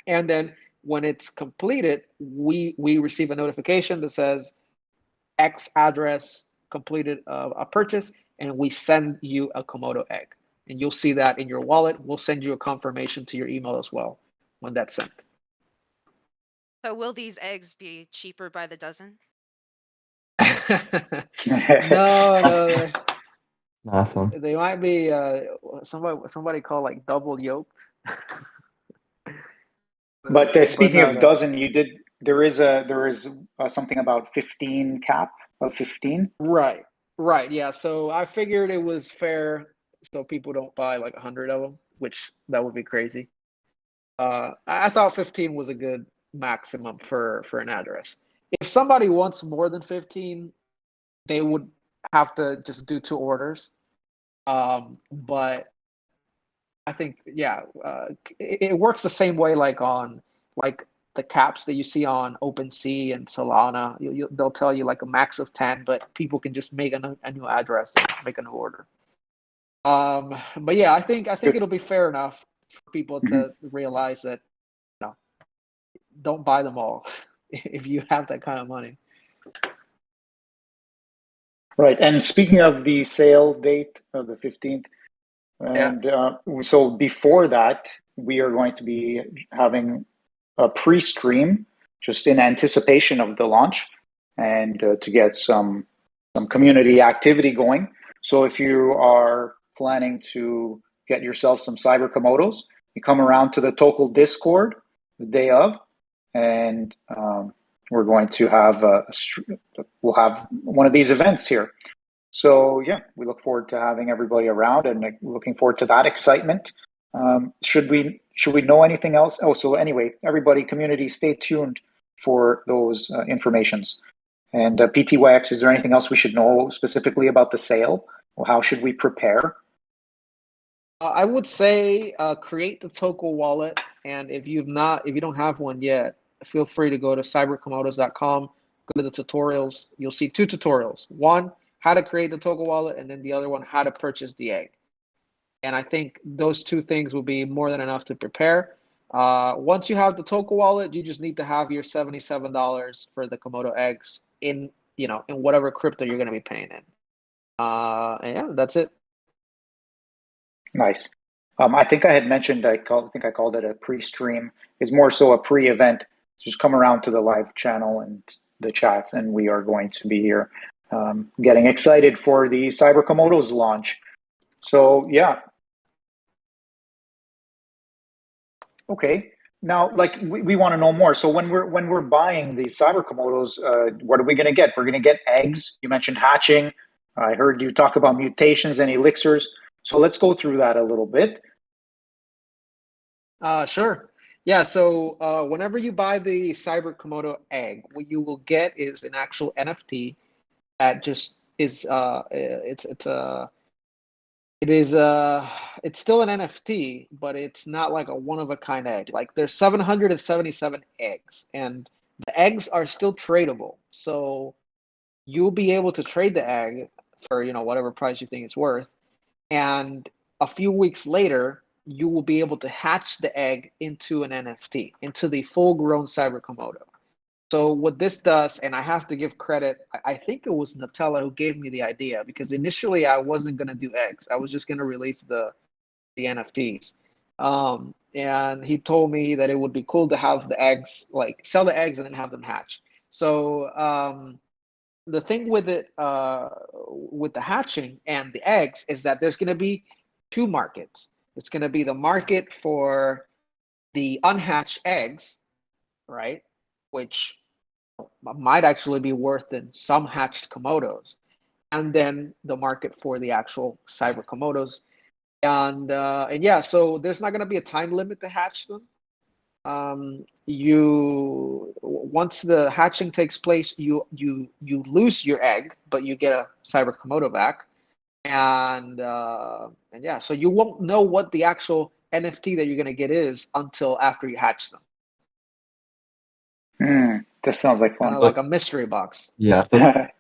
And then when it's completed, we receive a notification that says X address completed a purchase, and we send you a Komodo egg. And you'll see that in your wallet. We'll send you a confirmation to your email as well when that's sent. So will these eggs be cheaper by the dozen? No, Nice one. they might be somebody called like double yolked. But speaking no, of no. dozen, there is something about 15 cap of 15. Right, yeah. So I figured it was fair, so people don't buy like 100 of them, which that would be crazy. I thought 15 was a good maximum for an address. If somebody wants more than 15, they would have to just do 2 orders. But I think, yeah, it works the same way like on like the caps that you see on OpenSea and Solana. They'll tell you like a max of 10, but people can just make a new address and make a new order. But yeah, I think it'll be fair enough for people to realize that, you know, don't buy them all if you have that kind of money. Right. And speaking of the sale date of the 15th, and so before that, we are going to be having a pre-stream just in anticipation of the launch and to get some community activity going. So if you are planning to get yourself some Cyber Komodos, you come around to the Tokel Discord the day of, and we're going to have we'll have one of these events here. So yeah, we look forward to having everybody around and looking forward to that excitement. Should we know anything else? Oh, so anyway, everybody, community, stay tuned for those informations. And PTYX, is there anything else we should know specifically about the sale? Or how should we prepare? I would say create the Tokel wallet, and if you don't have one yet, feel free to go to cyberkomodos.com, go to the tutorials. You'll see 2 tutorials. One, how to create the Tokel wallet, and then the other one, how to purchase the egg. And I think those 2 things will be more than enough to prepare. Once you have the Tokel wallet, you just need to have your $77 for the Komodo eggs in whatever crypto you're going to be paying in. And yeah, that's it. Nice. I think I had mentioned, I think I called it a pre-stream. It's more so a pre-event. Just come around to the live channel and the chats, and we are going to be here getting excited for the Cyber Komodos launch. So yeah. Okay. Now, like we want to know more. So when we're buying these Cyber Komodos, what are we going to get? We're going to get eggs. You mentioned hatching. I heard you talk about mutations and elixirs. So let's go through that a little bit. Sure. Yeah, so whenever you buy the Cyber Komodo egg, what you will get is an actual NFT that just is it's still an NFT, but it's not like a one-of-a-kind egg. Like there's 777 eggs, and the eggs are still tradable. So you'll be able to trade the egg for, whatever price you think it's worth. And a few weeks later, you will be able to hatch the egg into an NFT, into the full-grown Cyber Komodo. So what this does, and I have to give credit, I think it was Nutella who gave me the idea, because initially I wasn't going to do eggs. I was just going to release the NFTs. And he told me that it would be cool to have the eggs, like sell the eggs and then have them hatch. So the thing with it, with the hatching and the eggs, is that there's going to be two markets. It's going to be the market for the unhatched eggs, right? Which might actually be worth than some hatched Komodos, and then the market for the actual Cyber Komodos. And yeah, so there's not going to be a time limit to hatch them. You once the hatching takes place, you lose your egg, but you get a Cyber Komodo back. And yeah, so you won't know what the actual NFT that you're going to get is until after you hatch them. This sounds like Kind fun. of like a mystery box. Yeah, I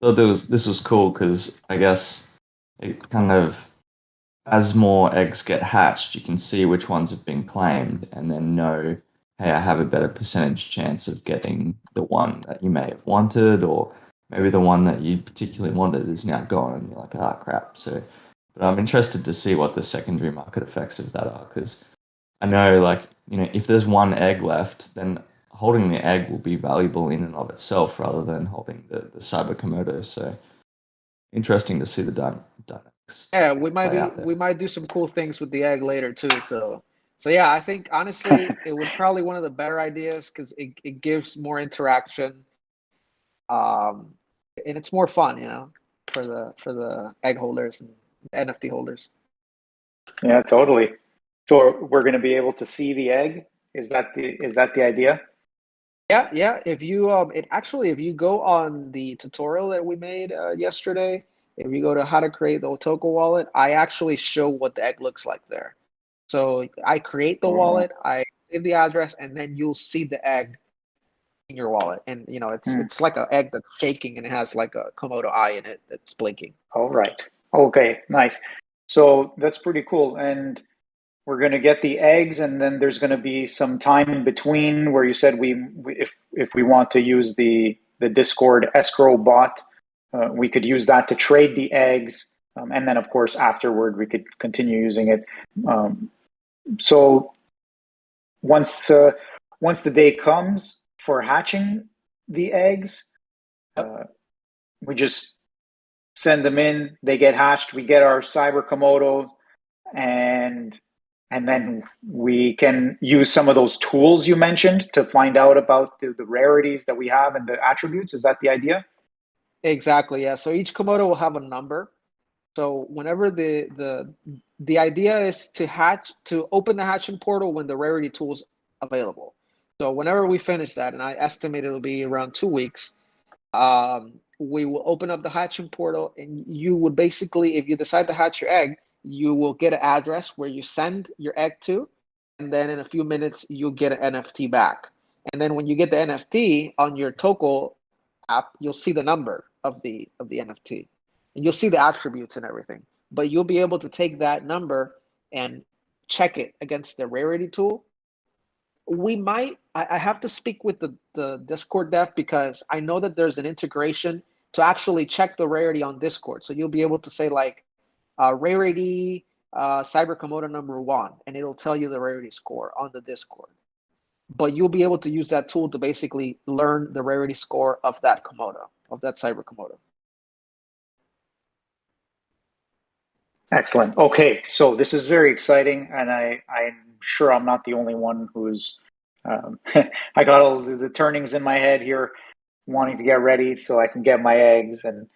thought this was cool because I guess it kind of, as more eggs get hatched, you can see which ones have been claimed and then know, hey, I have a better percentage chance of getting the one that you may have wanted, or maybe the one that you particularly wanted is now gone and you're like, ah, crap. So, but I'm interested to see what the secondary market effects of that are, because I know, like, if there's one egg left, then holding the egg will be valuable in and of itself rather than holding the Cyber Komodo. So interesting to see the dynamics. Yeah, we might do some cool things with the egg later too. So yeah, I think honestly it was probably one of the better ideas because it gives more interaction, and it's more fun, for the egg holders and NFT holders. Yeah, totally. So we're going to be able to see the egg. Is that the idea? Yeah. If you if you go on the tutorial that we made yesterday, if you go to how to create the Tokel wallet, I actually show what the egg looks like there. So I create the wallet, I save the address, and then you'll see the egg in your wallet. And it's like an egg that's shaking and it has like a Komodo eye in it that's blinking. All right. Okay, nice. So that's pretty cool. And we're going to get the eggs, and then there's going to be some time in between where you said if we want to use the Discord escrow bot, we could use that to trade the eggs, and then of course afterward we could continue using it. So once the day comes for hatching the eggs, we just send them in. They get hatched. We get our Cyber Komodo, and then we can use some of those tools you mentioned to find out about the rarities that we have and the attributes. Is that the idea? Exactly, yeah. So each Komodo will have a number. So whenever the idea is to open the hatching portal when the rarity tool's available. So whenever we finish that, and I estimate it'll be around 2 weeks, we will open up the hatching portal, and you would basically, if you decide to hatch your egg, you will get an address where you send your egg to, and then in a few minutes you'll get an NFT back. And then when you get the NFT on your Tokel app, you'll see the number of the NFT, and you'll see the attributes and everything. But you'll be able to take that number and check it against the rarity tool. I have to speak with the Discord dev, because I know that there's an integration to actually check the rarity on Discord. So you'll be able to say like rarity Cyber Komodo number 1, and it'll tell you the rarity score on the Discord. But you'll be able to use that tool to basically learn the rarity score of that Komodo, of that Cyber Komodo. Excellent. Okay, so this is very exciting, and I'm sure I'm not the only one who's I got all the turnings in my head here, wanting to get ready so I can get my eggs, and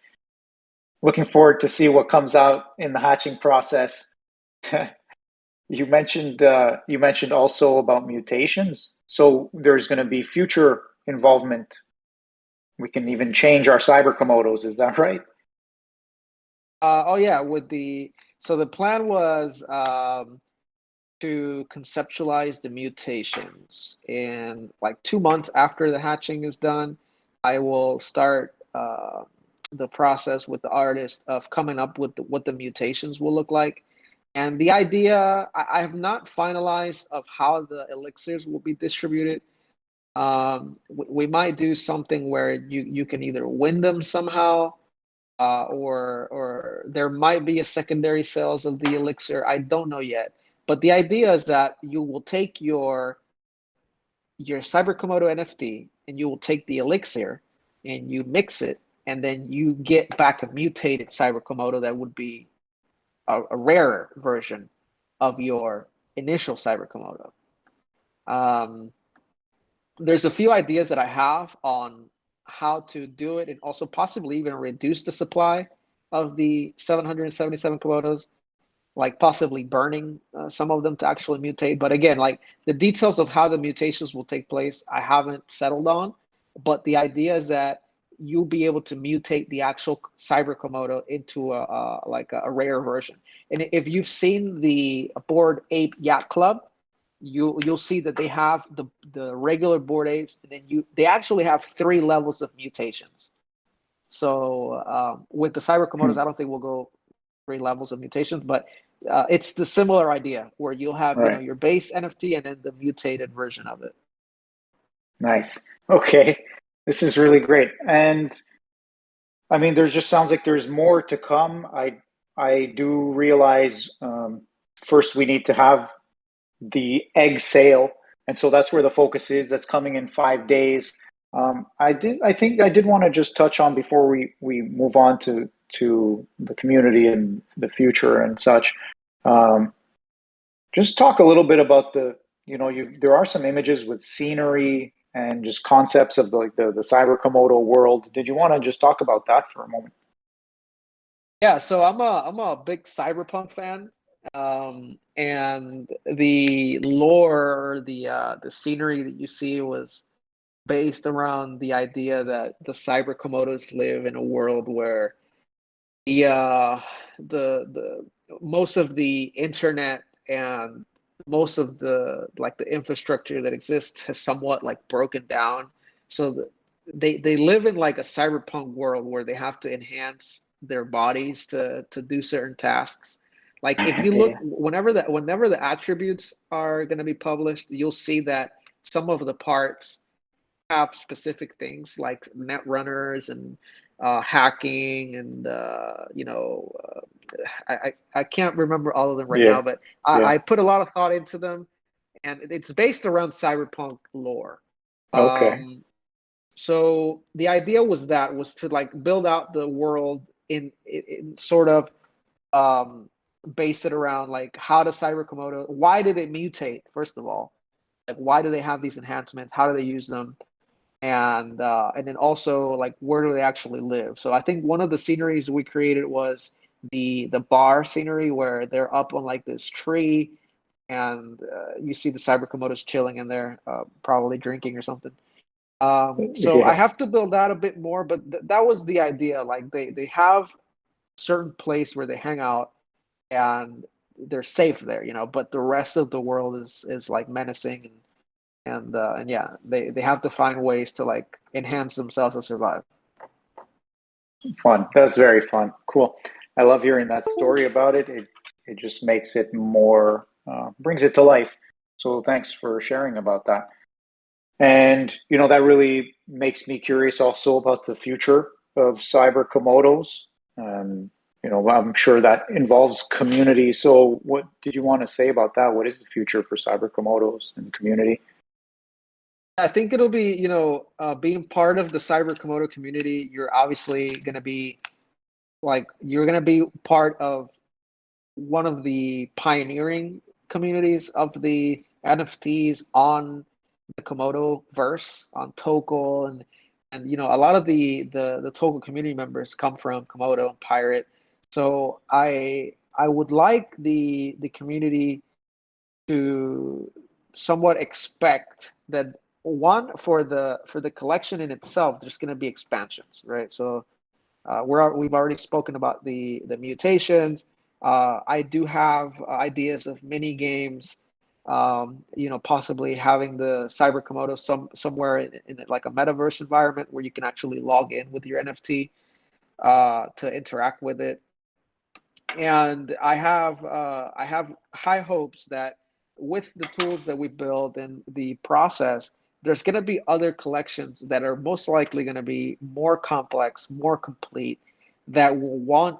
looking forward to see what comes out in the hatching process. You mentioned also about mutations, so there's going to be future involvement. We can even change our Cyber Komodos. Is that right? Oh yeah, so the plan was to conceptualize the mutations, and like 2 months after the hatching is done, I will start the process with the artist of coming up with what the mutations will look like. And the idea, I have not finalized of how the elixirs will be distributed. We might do something where you can either win them somehow, or there might be a secondary sales of the elixir. I don't know yet, but the idea is that you will take your Cyber Komodo NFT and you will take the elixir and you mix it, and then you get back a mutated Cyber Komodo that would be a rarer version of your initial Cyber Komodo. There's a few ideas that I have on how to do it, and also possibly even reduce the supply of the 777 Komodos, like possibly burning some of them to actually mutate. But again, like the details of how the mutations will take place, I haven't settled on. But the idea is that you'll be able to mutate the actual Cyber Komodo into a rare version. And if you've seen the Bored Ape Yacht Club, you'll see that they have the regular Bored Apes, and then they actually have 3 levels of mutations. So with the Cyber Komodos, I don't think we'll go 3 levels of mutations, but it's the similar idea where you'll have your base NFT and then the mutated version of it. Nice. Okay, this is really great. And I mean, there just sounds like there's more to come. I do realize first we need to have the egg sale, and so that's where the focus is. That's coming in 5 days. I think I did want to just touch on before we move on to the community and the future and such. Just talk a little bit about there are some images with scenery and just concepts of the Cyber Komodo world. Did you want to just talk about that for a moment? Yeah, so I'm a big cyberpunk fan, and the lore, the scenery that you see was based around the idea that the Cyber Komodos live in a world where the most of the internet and most of the infrastructure that exists has somewhat broken down. So they live in like a cyberpunk world where they have to enhance their bodies to do certain tasks. Like if you look, whenever the attributes are going to be published, you'll see that some of the parts have specific things like net runners and hacking and I can't remember all of them right now, but I put a lot of thought into them, and it's based around cyberpunk lore. Okay. So the idea was to like build out the world in sort of base it around like how does Cyber Komodo, why did it mutate, first of all, like why do they have these enhancements, how do they use them, and then also like where do they actually live. So I think one of the sceneries we created was the bar scenery where they're up on like this tree, and you see the Cyber Komodos chilling in there, probably drinking or something. So I have to build that a bit more, but that was the idea. Like they have a certain place where they hang out and they're safe there, but the rest of the world is like menacing, and yeah, they have to find ways to like enhance themselves to survive. Fun. That's very fun. Cool. I love hearing that story about it. It just makes it more, brings it to life. So thanks for sharing about that. And, that really makes me curious also about the future of Cyber Komodos. I'm sure that involves community. So what did you want to say about that? What is the future for Cyber Komodos and the community? I think it'll be, being part of the Cyber Komodo community, you're obviously going to be part of one of the pioneering communities of the NFTs on the Komodo verse, on Tokel, and a lot of the Tokel community members come from Komodo and Pirate. So I would like the community to somewhat expect that, one, for the collection in itself, there's going to be expansions, right? So we've already spoken about the mutations. I do have ideas of mini games, possibly having the Cyber Komodo somewhere in like a metaverse environment where you can actually log in with your NFT to interact with it. And I have high hopes that with the tools that we build and the process, there's going to be other collections that are most likely going to be more complex, more complete, that will want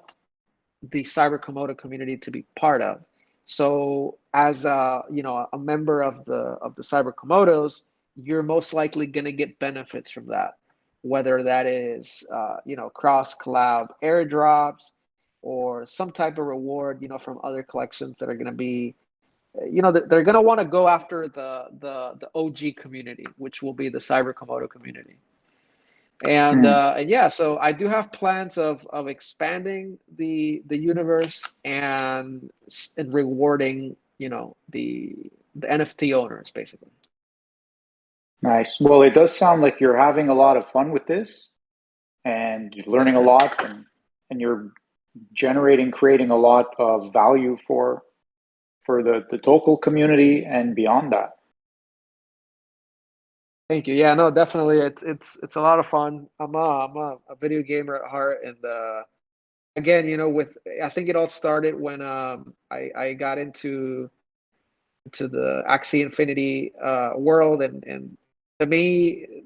the Cyber Komodo community to be part of. So as a, a member of the Cyber Komodos, you're most likely going to get benefits from that, whether that is cross collab airdrops or some type of reward from other collections that are going to be, they're going to want to go after the OG community, which will be the Cyber Komodo community. And yeah, so I do have plans of expanding the universe and rewarding the NFT owners, basically. Nice. Well, it does sound like you're having a lot of fun with this, and you're learning a lot, and you're creating a lot of value for the Tokel community and beyond that. Thank you. Yeah, no, definitely. It's a lot of fun. I'm a video gamer at heart, and again, I think it all started when I got into the Axie Infinity world, and to me,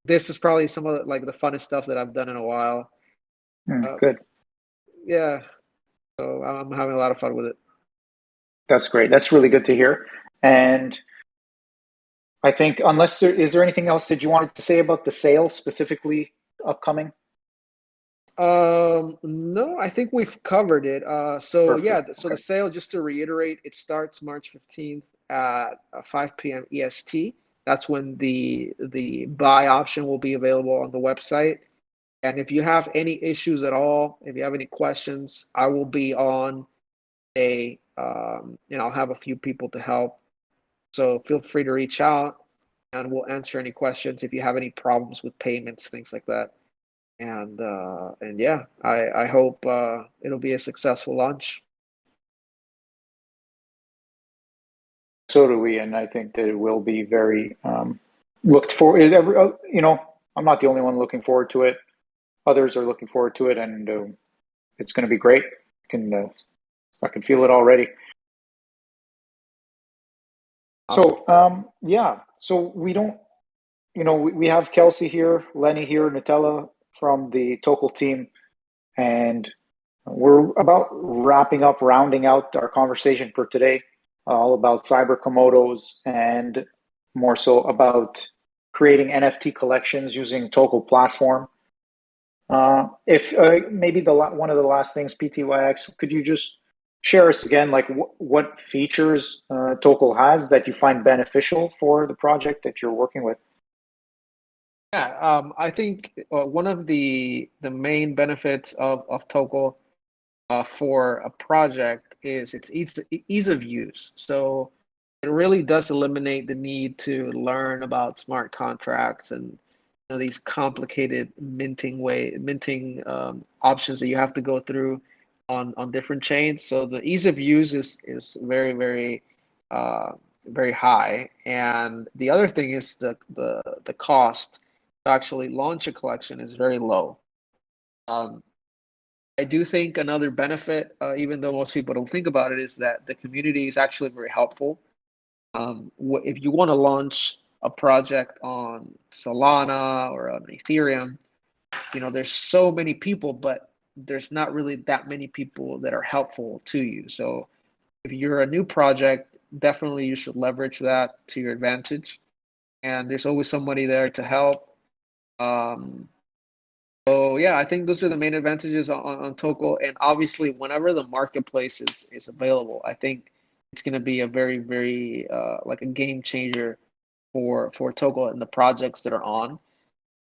this is probably some of the funnest stuff that I've done in a while. Good. Yeah, so I'm having a lot of fun with it. That's great. That's really good to hear. And I think, is there anything else that you wanted to say about the sale specifically upcoming? No, I think we've covered it. So Perfect. yeah, so Okay. the sale, just to reiterate, it starts March 15th at 5 p.m. EST. That's when the buy option will be available on the website. And if you have any issues at all, if you have any questions, I will be on I'll have a few people to help. So feel free to reach out and we'll answer any questions if you have any problems with payments, things like that. And yeah, I hope it'll be a successful launch. So do we, and I think that it will be very looked forward. I'm not the only one looking forward to it. Others are looking forward to it, and it's going to be great. I can feel it already. Awesome. So yeah, so we have Kelsey here, Lenny here, Nutella from the Tokel team, and we're about rounding out our conversation for today, all about Cyber Komodos and more so about creating NFT collections using Tokel Platform. If maybe one of the last things, PTYX, could you just share us again, like what features Tokel has that you find beneficial for the project that you're working with? Yeah, I think one of the main benefits of Tokel for a project is its ease of use. So it really does eliminate the need to learn about smart contracts and these complicated minting options that you have to go through on different chains. So the ease of use is very, very very high. And the other thing is the cost to actually launch a collection is very low. I do think another benefit, even though most people don't think about it, is that the community is actually very helpful. If you want to launch a project on Solana or on Ethereum, there's so many people, but there's not really that many people that are helpful to you. So if you're a new project, definitely you should leverage that to your advantage. And there's always somebody there to help. So yeah, I think those are the main advantages on Tokel. And obviously, whenever the marketplace is available, I think it's going to be a very, very like a game changer for Tokel and the projects that are on.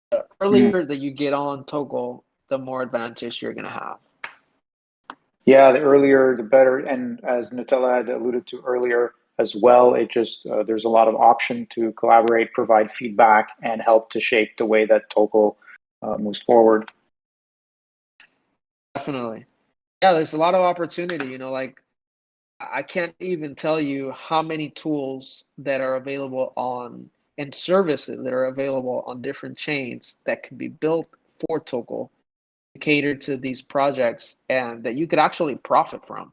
The earlier that you get on Tokel, the more advantage you're going to have. Yeah, the earlier, the better. And as Nutella had alluded to earlier as well, it just there's a lot of option to collaborate, provide feedback, and help to shape the way that Tokel moves forward. Definitely. Yeah, there's a lot of opportunity, like I can't even tell you how many tools that are available on and services that are available on different chains that can be built for Tokel to cater to these projects and that you could actually profit from.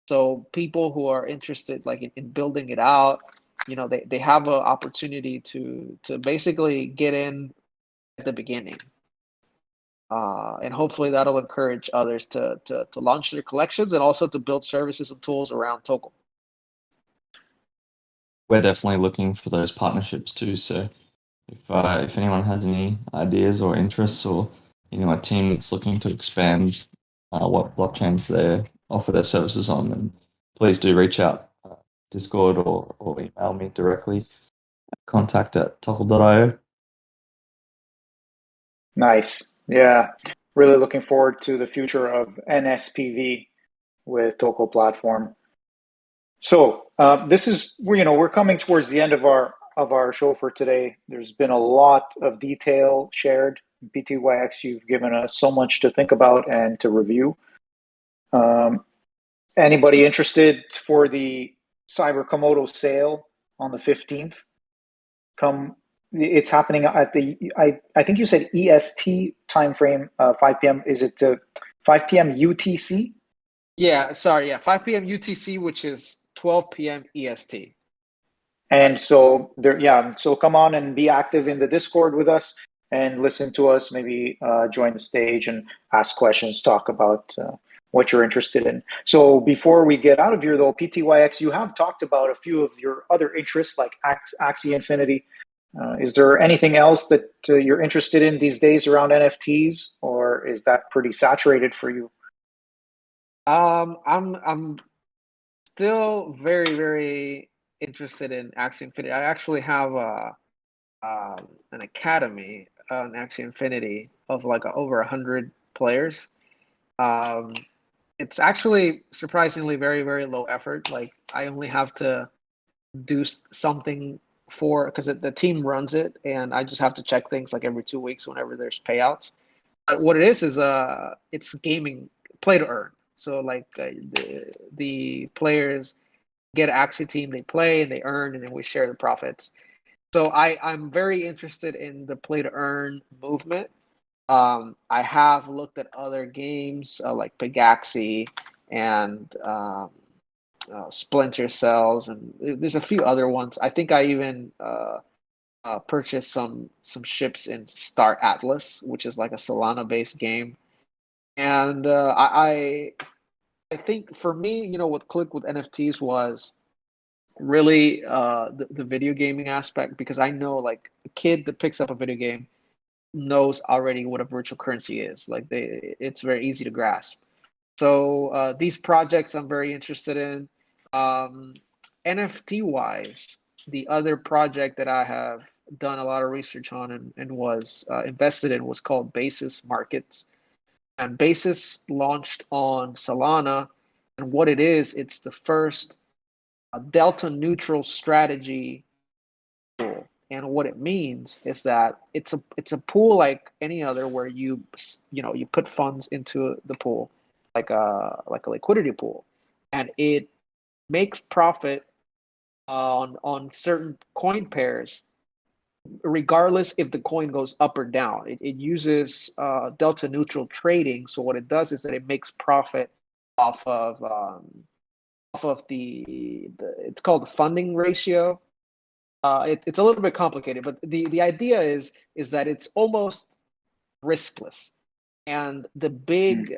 So people who are interested in building it out they have an opportunity to basically get in at the beginning. And hopefully that'll encourage others to launch their collections and also to build services and tools around Tokel. We're definitely looking for those partnerships too. So if anyone has any ideas or interests, or a team that's looking to expand what blockchains they offer their services on, then please do reach out, Discord or email me directly. contact@tokel.io. Nice. Yeah. Really looking forward to the future of NSPV with Tokel Platform. So this is, we're coming towards the end of our show for today. There's been a lot of detail shared. PTYX, you've given us so much to think about and to review. Anybody interested for the Cyber Komodo sale on the 15th? It's happening at the, I think you said EST timeframe, 5 p.m. Is it 5 p.m. UTC? Yeah, sorry. Yeah, 5 p.m. UTC, which is 12 p.m. EST. And so so come on and be active in the Discord with us and listen to us, maybe join the stage and ask questions, talk about what you're interested in. So before we get out of here though, PTYX, you have talked about a few of your other interests like Axie Infinity. Is there anything else that you're interested in these days around NFTs, or is that pretty saturated for you? I'm still very, very interested in Axie Infinity. I actually have an academy on Axie Infinity of like over 100 players. It's actually surprisingly very, very low effort. Like I only have to do something because the team runs it, and I just have to check things like every 2 weeks whenever there's payouts. But what it is it's gaming, play to earn. So like the players get an Axie team, they play and they earn, and then we share the profits. So I'm very interested in the play to earn movement. I have looked at other games like PTYX and Splinter Cells, and there's a few other ones. I think I even purchased some ships in Star Atlas, which is like a Solana based game. And I think for me, what clicked with NFTs was really the video gaming aspect, because I know like a kid that picks up a video game knows already what a virtual currency is. Like it's very easy to grasp. So these projects I'm very interested in. NFT wise, the other project that I have done a lot of research on and was invested in was called Basis Markets. And Basis launched on Solana. And what it is, it's the first delta neutral strategy pool. And what it means is that it's a pool like any other, where you put funds into the pool like a liquidity pool, and it makes profit on certain coin pairs regardless if the coin goes up or down. It uses delta neutral trading. So what it does is that it makes profit off of the it's called the funding ratio. It's a little bit complicated, but the idea is that it's almost riskless. And the big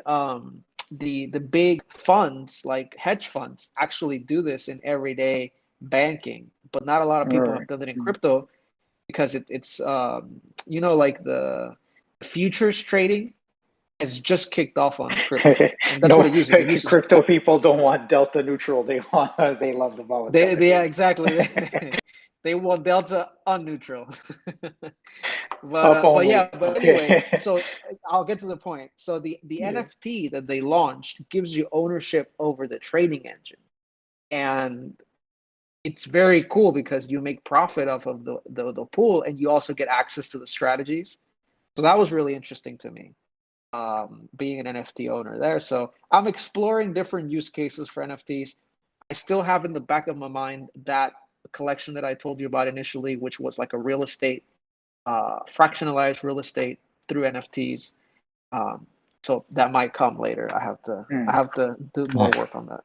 the big funds like hedge funds actually do this in everyday banking, but not a lot of people have done it in crypto, because it's like the futures trading has just kicked off on crypto, and that's what it uses. It uses crypto people don't want delta neutral. They love the volatility. yeah, exactly. They want delta unneutral. But yeah, but anyway, so I'll get to the point. So the NFT that they launched gives you ownership over the trading engine, and it's very cool because you make profit off of the pool, and you also get access to the strategies. So that was really interesting to me, being an NFT owner there. So I'm exploring different use cases for NFTs. I still have in the back of my mind that collection that I told you about initially, which was like a real estate, fractionalized real estate through NFTs. So that might come later. I have to do more work on that.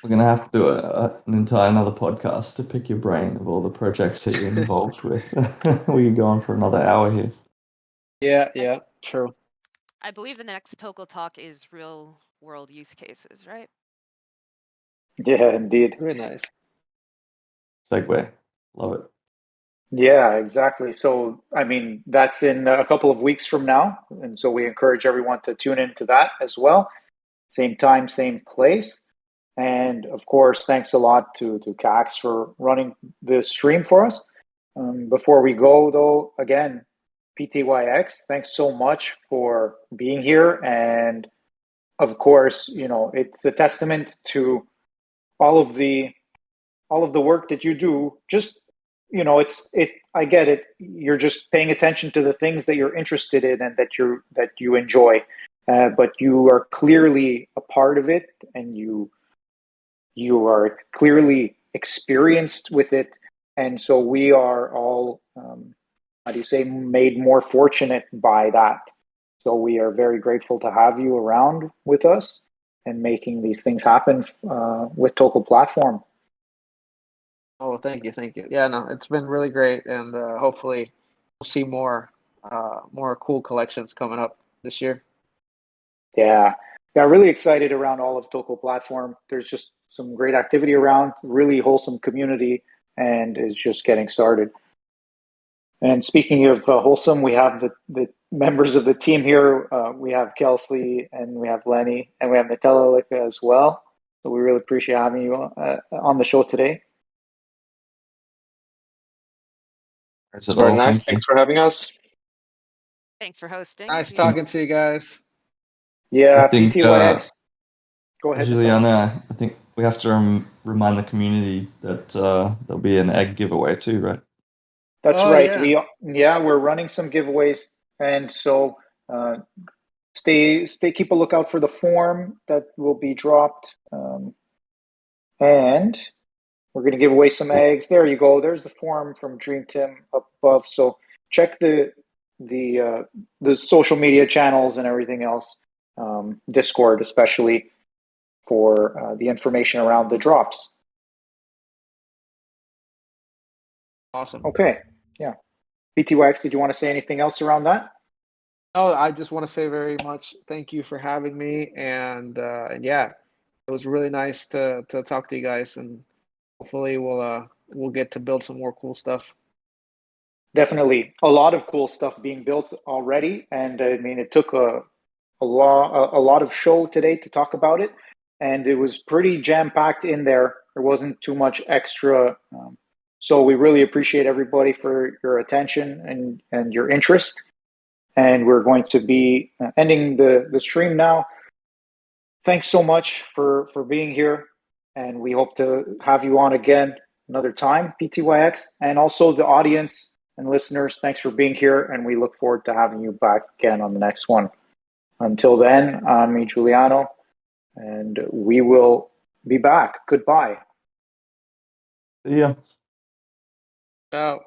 We're gonna have to do an entire another podcast to pick your brain of all the projects that you're involved with. We could go on for another hour here. Yeah, true. I believe the next Tokel talk is real world use cases, right? Yeah, indeed. Very nice. Segue. Love it. Yeah, exactly. So, I mean, that's in a couple of weeks from now. And so we encourage everyone to tune into that as well. Same time, same place. And of course, thanks a lot to Cax for running the stream for us. Before we go, though, again, PTYX, thanks so much for being here. And of course, you know, it's a testament to all of the work that you do. Just, you know, I get it. You're just paying attention to the things that you're interested in and that you enjoy. But you are clearly a part of it, and you are clearly experienced with it. And so we are all, how do you say, made more fortunate by that. So we are very grateful to have you around with us and making these things happen with Tokel Platform. Oh, thank you. Yeah, no, it's been really great, and hopefully we'll see more cool collections coming up this year. Yeah, really excited around all of Tokel Platform. There's just some great activity around, really wholesome community, and is just getting started. And speaking of wholesome, we have the members of the team here. We have Kelsey, and we have Lenny, and we have Metallica as well. So we really appreciate having you on the show today. Is It's it very all? nice. Thank you. Thanks for having us. Thanks for hosting. Nice See you. talking to you guys. Yeah, I think, PTYX. Go ahead, Metallica. Juliana, I think we have to remind the community that there'll be an egg giveaway too, right? That's Oh, right. yeah. We're running some giveaways, and so keep a lookout for the form that will be dropped, and we're going to give away some eggs. There you go. There's the form from Dream Tim up above. So check the social media channels and everything else, Discord especially, for the information around the drops. Awesome. Okay. Yeah. PTYX, did you want to say anything else around that? Oh, I just want to say very much thank you for having me, and yeah, it was really nice to talk to you guys, and hopefully we'll get to build some more cool stuff. Definitely a lot of cool stuff being built already, and I mean it took a lot of show today to talk about it, and it was pretty jam packed in there. There wasn't too much extra, so we really appreciate everybody for your attention and your interest. And we're going to be ending the stream now. Thanks so much for being here, and we hope to have you on again another time, PTYX, and also the audience and listeners. Thanks for being here, and we look forward to having you back again on the next one. Until then, I'm Ejuliano, and we will be back. Goodbye. See ya. Ciao.